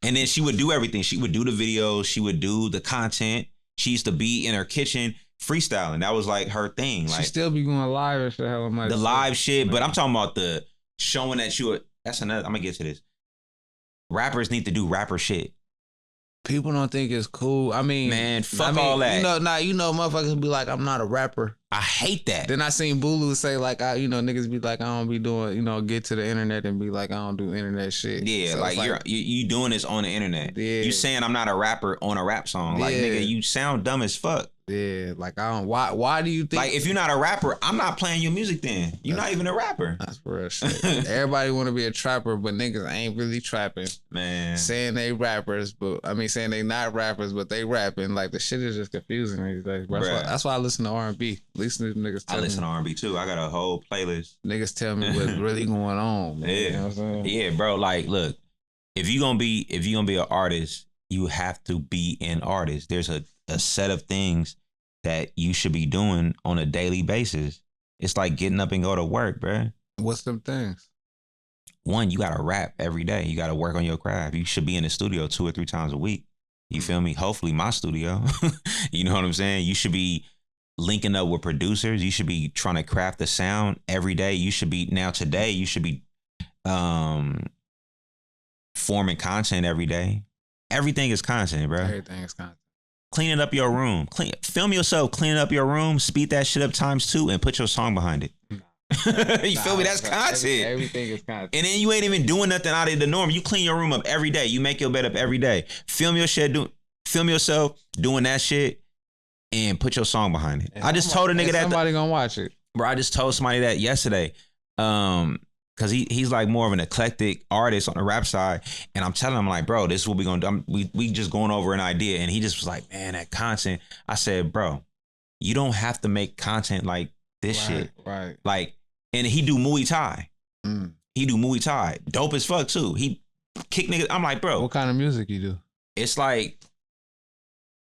And then she would do everything. She would do the videos. She would do the content. She used to be in her kitchen freestyling. That was like her thing. Like, she still be going live and shit. The live shit. But I'm talking about the showing that you were. That's another. I'm going to get to this. Rappers need to do rapper shit. People don't think it's cool. I mean, man, fuck all that. You know, motherfuckers be like, I'm not a rapper. I hate that. Then I seen Bulu say like, niggas be like, I don't be doing, get to the internet and be like, I don't do internet shit. Yeah, so like you doing this on the internet. Yeah. You saying I'm not a rapper on a rap song. Like, nigga, you sound dumb as fuck. Yeah, like I don't. Why do you think? Like, if you're not a rapper, I'm not playing your music. Then you're not even a rapper. That's real shit. Everybody want to be a trapper, but niggas ain't really trapping. Man, saying they rappers, saying they not rappers, but they rapping. Like the shit is just confusing these days, bro. That's why I listen to R&B. Listen to niggas. I listen to R&B too. I got a whole playlist. Niggas tell me what's really going on. Man. Yeah, you know what I'm saying? Yeah, bro. Like, look, if you gonna be an artist, you have to be an artist. There's a set of things that you should be doing on a daily basis. It's like getting up and go to work, bro. What's them things? One, you gotta rap every day. You gotta work on your craft. You should be in the studio 2 or 3 times a week. You feel me? Hopefully my studio. You know what I'm saying? You should be linking up with producers. You should be trying to craft the sound every day. You should be forming content every day. Everything is content, bro. Everything is content. cleaning up your room. Film yourself cleaning up your room, speed that shit up ×2, and put your song behind it. You feel me? That's content. Everything is content. And then you ain't even doing nothing out of the norm. You clean your room up every day. You make your bed up every day. Film yourself doing that shit and put your song behind it. And I just told a nigga that somebody gonna watch it. Bro, I just told somebody that yesterday. Cause he's like more of an eclectic artist on the rap side. And I'm telling him like, bro, this is what we gonna do. We just going over an idea. And he just was like, man, that content. I said, bro, you don't have to make content like this shit. Right. Like, and he do Muay Thai. He do Muay Thai. Dope as fuck too. He kick niggas. I'm like, bro. What kind of music you do? It's like,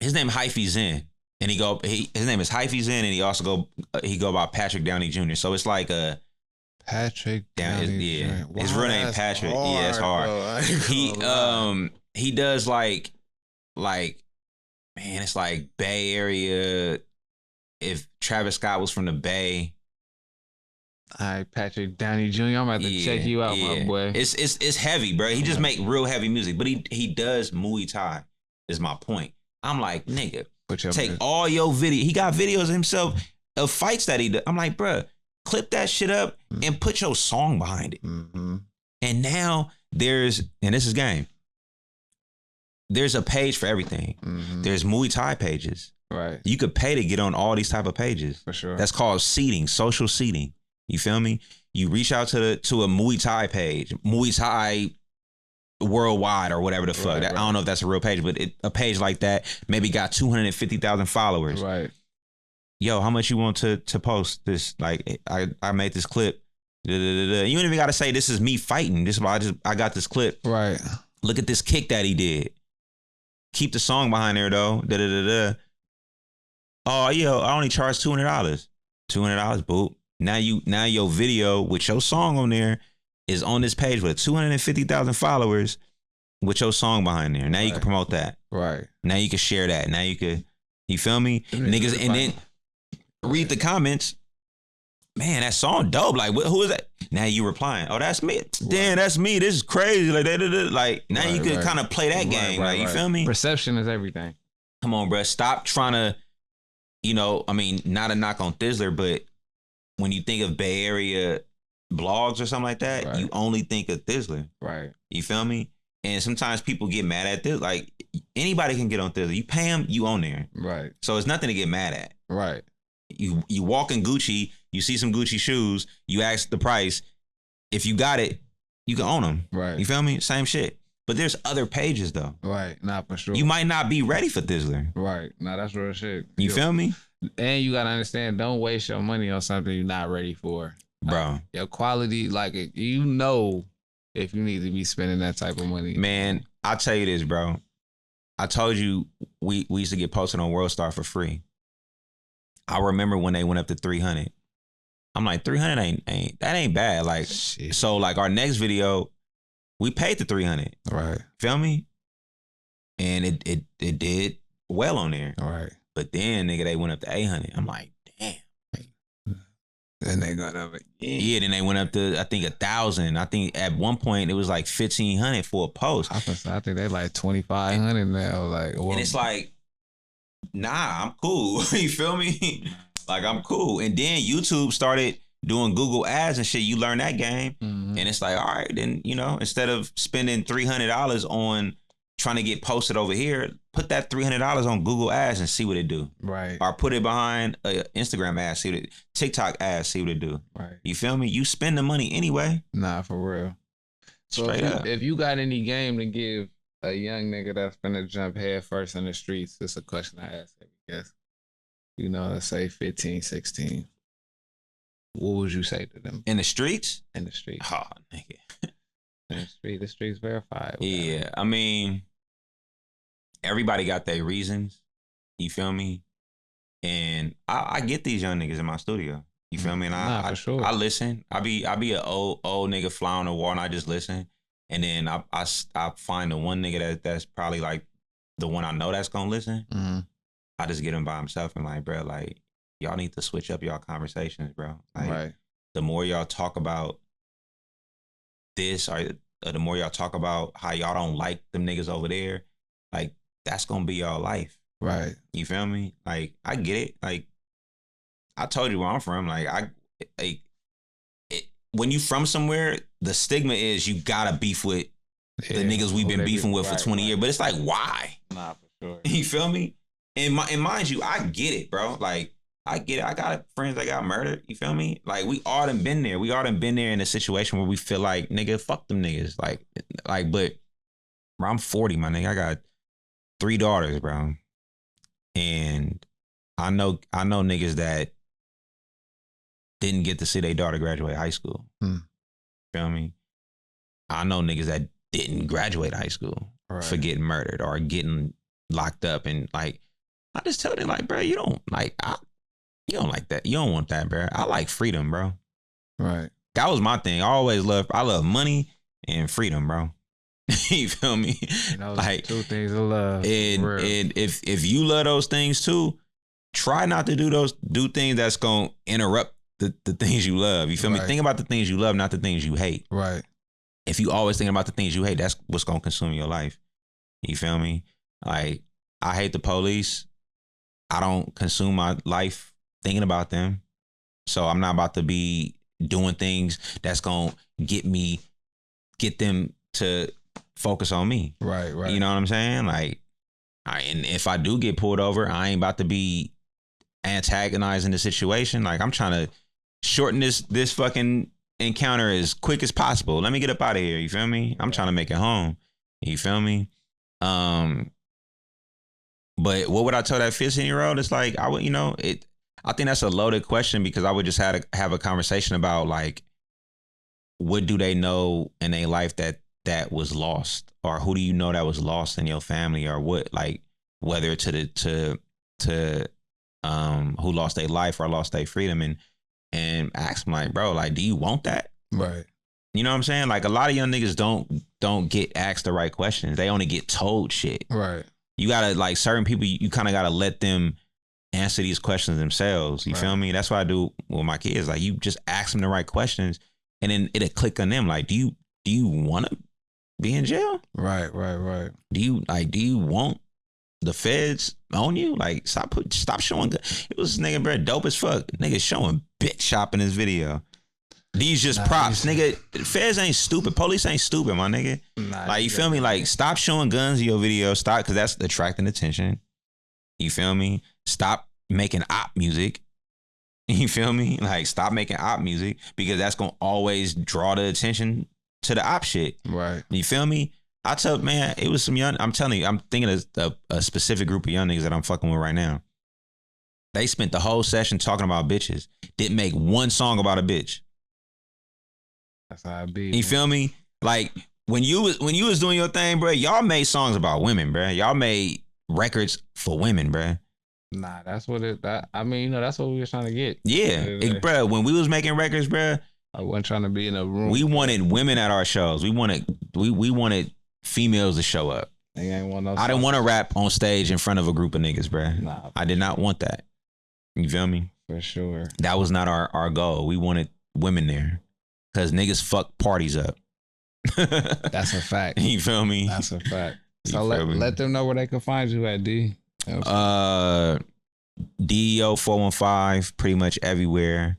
his name Hyphy Zen. And his name is Hyphy Zen. And he also go by Patrick Downey Jr. So it's like a, Patrick Downey Jr. Wow, his real name Patrick. Yeah, it's hard. He does like, man, it's like Bay Area. If Travis Scott was from the Bay. All right, Patrick Downey Jr. I'm about to check you out, my boy. It's heavy, bro. He just make real heavy music, but he does Muay Thai. Is my point. I'm like, nigga, take all your video. He got videos of himself of fights that he does. I'm like, bro, clip that shit up and put your song behind it. And now and this is game. There's a page for everything. There's Muay Thai pages. Right. You could pay to get on all these type of pages. For sure. That's called seeding, social seeding. You feel me? You reach out to a Muay Thai page, Muay Thai worldwide or whatever the fuck. I don't know if that's a real page, but a page like that maybe got 250,000 followers. Right. Yo, how much you want to post this? Like, I made this clip. You don't even got to say this is me fighting. I got this clip. Right. Look at this kick that he did. Keep the song behind there though. Oh, yo, I only charge $200. $200, boop. Now your video with your song on there is on this page with 250,000 followers with your song behind there. Now you can promote that. Right. Now you can share that. Now you feel me? Niggas, and then read the comments. Man, that song dope. Like, who is that? Now you replying. Oh, that's me. Damn, that's me. This is crazy. Like now you can kind of play that game. Like, you feel me? Perception is everything. Come on, bro. Stop trying to, I mean, not a knock on Thizzler, but when you think of Bay Area blogs or something like that, you only think of Thizzler. Right. You feel me? And sometimes people get mad at this. Like, anybody can get on Thizzler. You pay them, you on there. Right. So it's nothing to get mad at. Right. You walk in Gucci, you see some Gucci shoes, you ask the price. If you got it, you can own them. Right. You feel me? Same shit. But there's other pages though. Right. Not for sure. You might not be ready for Thizzler. Right. Nah, that's real shit. You feel me? And you gotta understand, don't waste your money on something you're not ready for. Bro. Your quality, like, if you need to be spending that type of money. Man, I'll tell you this, bro. I told you we used to get posted on World Star for free. I remember when they went up to 300. I'm like, 300 ain't bad. Like, shit. So like our next video, we paid the 300. Right. Feel me? And it did well on there. All right. But then nigga, they went up to 800. I'm like, damn. Then they got up again. Yeah, then they went up to, I think, 1,000. I think at one point it was like 1,500 for a post. I think they like 2,500 now. Like, well, and it's like, nah, I'm cool. You feel me? Like, I'm cool. And then YouTube started doing Google ads and shit. You learn that game. Mm-hmm. And it's like, all right, then, instead of spending $300 on trying to get posted over here, put that $300 on Google ads and see what it do. Right. Or put it behind Instagram ads, see what it, TikTok ads, see what it do. Right. You feel me? You spend the money anyway. Nah, for real. So if you got any game to give a young nigga that's finna jump head first in the streets, it's a question I ask every guest. Let's say 15, 16. What would you say to them? In the streets? In the streets. Oh, nigga. In the streets verified. Yeah, I mean, everybody got their reasons. You feel me? And I get these young niggas in my studio. You feel me? And for sure. I listen. I be an old nigga fly on the wall and I just listen. And then I find the one nigga that's probably like the one I know that's gonna listen. Mm-hmm. I just get him by himself and like, bro, like, y'all need to switch up y'all conversations, bro. Like, right. The more y'all talk about this or the more y'all talk about how y'all don't like them niggas over there, like, that's gonna be y'all life. Right. You feel me? Like, I get it. Like, I told you where I'm from. When you from somewhere, the stigma is you gotta beef with the niggas we've been beefing with for 20 years. But it's like, why? Nah, for sure. You feel me? And mind you, I get it, bro. Like, I get it. I got friends that got murdered. You feel me? Like, we all done been there. We all done been there in a situation where we feel like, nigga, fuck them niggas. But bro, I'm 40, my nigga. I got 3 daughters, bro. And I know niggas that didn't get to see their daughter graduate high school. Feel me? I know niggas that didn't graduate high school for getting murdered or getting locked up. And like, I just tell them, like, bro, you don't like that. You don't want that, bro. I like freedom, bro. Right. That was my thing. I love money and freedom, bro. You feel me? Like 2 things of love. And if you love those things too, try not to do things that's gonna interrupt the things you love. You feel me? Think about the things you love, not the things you hate. Right. If you always thinking about the things you hate, that's what's gonna consume your life. You feel me? Like, I hate the police. I don't consume my life thinking about them. So I'm not about to be doing things that's gonna get them to focus on me. Right. You know what I'm saying? Like, and if I do get pulled over, I ain't about to be antagonizing the situation. Like, I'm trying to shorten this fucking encounter as quick as possible. Let me get up out of here. You feel me? I'm trying to make it home. You feel me? But what would I tell that 15-year-old? It's like, I think that's a loaded question, because I would just have a conversation about, like, what do they know in their life that was lost, or who do you know that was lost in your family, or what, like, whether to who lost their life or lost their freedom, and ask them, like, bro, like, do you want that? Right. You know what I'm saying? Like, a lot of young niggas don't get asked the right questions. They only get told shit. Right. You gotta, like, certain people, you kind of gotta let them answer these questions themselves. You feel me? That's what I do with my kids. Like, you just ask them the right questions, and then it'll click on them. Like, do you want to be in jail? Right. Do you want the feds on you? Like, stop showing. It was this nigga, bro, dope as fuck. Nigga showing bitch shop in his video. These just props, nigga. Feds ain't stupid. Police ain't stupid, my nigga. Like, you feel me? Like, stop showing guns in your video. Stop, because that's attracting attention. You feel me? Stop making op music. You feel me? Like, stop making op music, because that's gonna always draw the attention to the op shit. Right. You feel me? I tell, man, it was some young, I'm telling you, I'm thinking of a specific group of young niggas that I'm fucking with right now. They spent the whole session talking about bitches. Didn't make one song about a bitch. That's how I be. You feel me? Like, when you was doing your thing, bro, y'all made songs about women, bro. Y'all made records for women, bro. Nah, that's what that's what we were trying to get. Yeah, bro. When we was making records, bro, I wasn't trying to be in a room. We wanted women at our shows. We wanted females to show up. I didn't want to rap on stage in front of a group of niggas, bro. Nah, I did not want that. You feel me? For sure. That was not our goal. We wanted women there, because niggas fuck parties up. That's a fact. You feel me? That's a fact. So let them know where they can find you at, D. D.E.O 415, pretty much everywhere.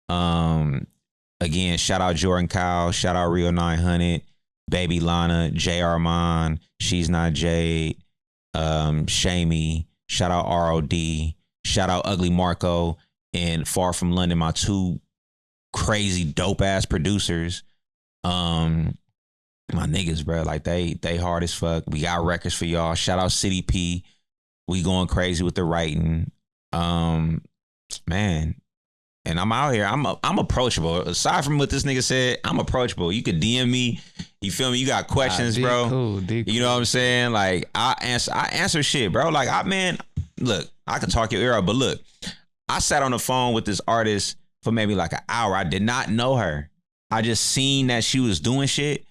Again, shout out Jordan Kyle, shout out Rio 900, Baby Lana, J Armand, She's Not Jade, Shamey, shout out ROD, shout out Ugly Marco, and Far From London, my 2 crazy dope ass producers. My niggas, bro, like, they hard as fuck. We got records for y'all. Shout out City P. We going crazy with the writing. Man. And I'm out here. I'm approachable. Aside from what this nigga said, I'm approachable. You could DM me. You feel me? You got questions, bro. Cool. You know what I'm saying? Like, I answer shit, bro. Like, look, I can talk your ear out, but look, I sat on the phone with this artist for maybe like an hour. I did not know her. I just seen that she was doing shit,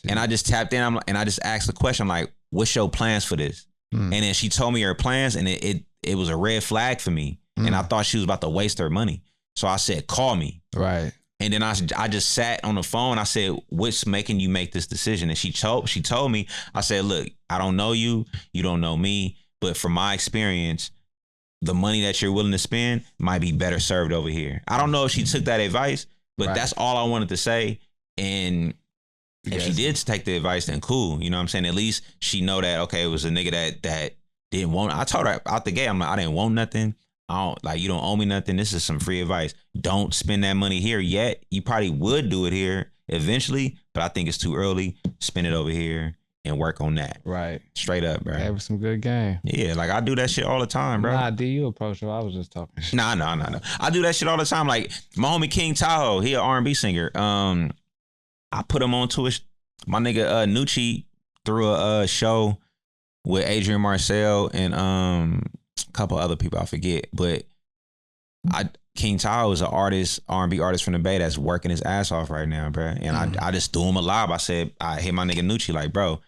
and I just tapped in. And I just asked the question, like, what's your plans for this? And then she told me her plans, and it was a red flag for me. And I thought she was about to waste her money. So I said, call me. Right. And then I just sat on the phone. I said, what's making you make this decision? And she told me, I said, look, I don't know you. You don't know me. But from my experience, the money that you're willing to spend might be better served over here. I don't know if she took that advice, but that's all I wanted to say. And if she did take the advice, then cool. You know what I'm saying? At least she know that, okay, it was a nigga that didn't want. I told her out the gate, I'm like, I didn't want nothing. You don't owe me nothing. This is some free advice. Don't spend that money here yet. You probably would do it here eventually, but I think it's too early. Spend it over here and work on that. Right. Straight up, bro. That was some good game. Yeah, like I do that shit all the time, bro. Nah, D, you approach her. I was just talking shit. Nah. I do that shit all the time. Like my homie King Tahoe, he an R&B singer. I put him on to my nigga Nucci threw a show with Adrian Marcel and a couple other people I forget, but King Tahoe is an artist, R&B artist from the Bay that's working his ass off right now, bro. And I just threw him a lob. I said, I hit my nigga Nucci like, bro,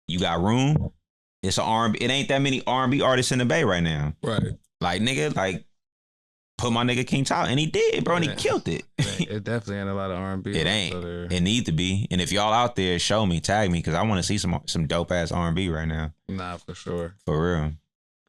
you got room? It's an R&B. It ain't that many R&B artists in the Bay right now. Right. Like nigga, like put my nigga King Tahoe, and he did, bro, and he killed it. It definitely ain't a lot of R&B. It ain't. It need to be. And if y'all out there, show me, tag me, because I want to see some dope ass R&B right now. Nah, for sure. For real.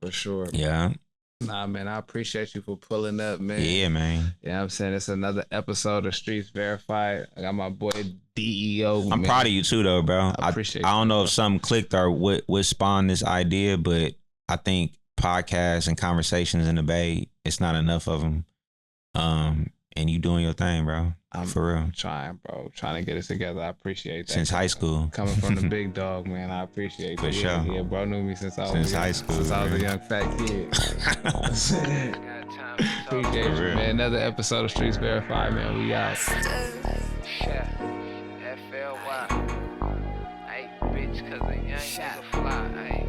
For sure. Yeah. Nah, man, I appreciate you for pulling up, man. Yeah, man. Yeah, you know I'm saying? It's another episode of Streets Verified. I got my boy D.E.O. I'm proud of you too, though, bro. I appreciate I don't know if something clicked or what spawned this idea, but I think podcasts and conversations in the Bay, it's not enough of them. And you doing your thing, bro. I'm for real. Trying to get it together. I appreciate that. Since high school. Coming from the big dog, man. I appreciate that. For sure. Yeah, bro knew me since I was high school. Since I was a young fat kid. Appreciate you, man. Another episode of Streets Verified, man. We out. Yeah. FLY. Hey, bitch, cause a young nigga fly.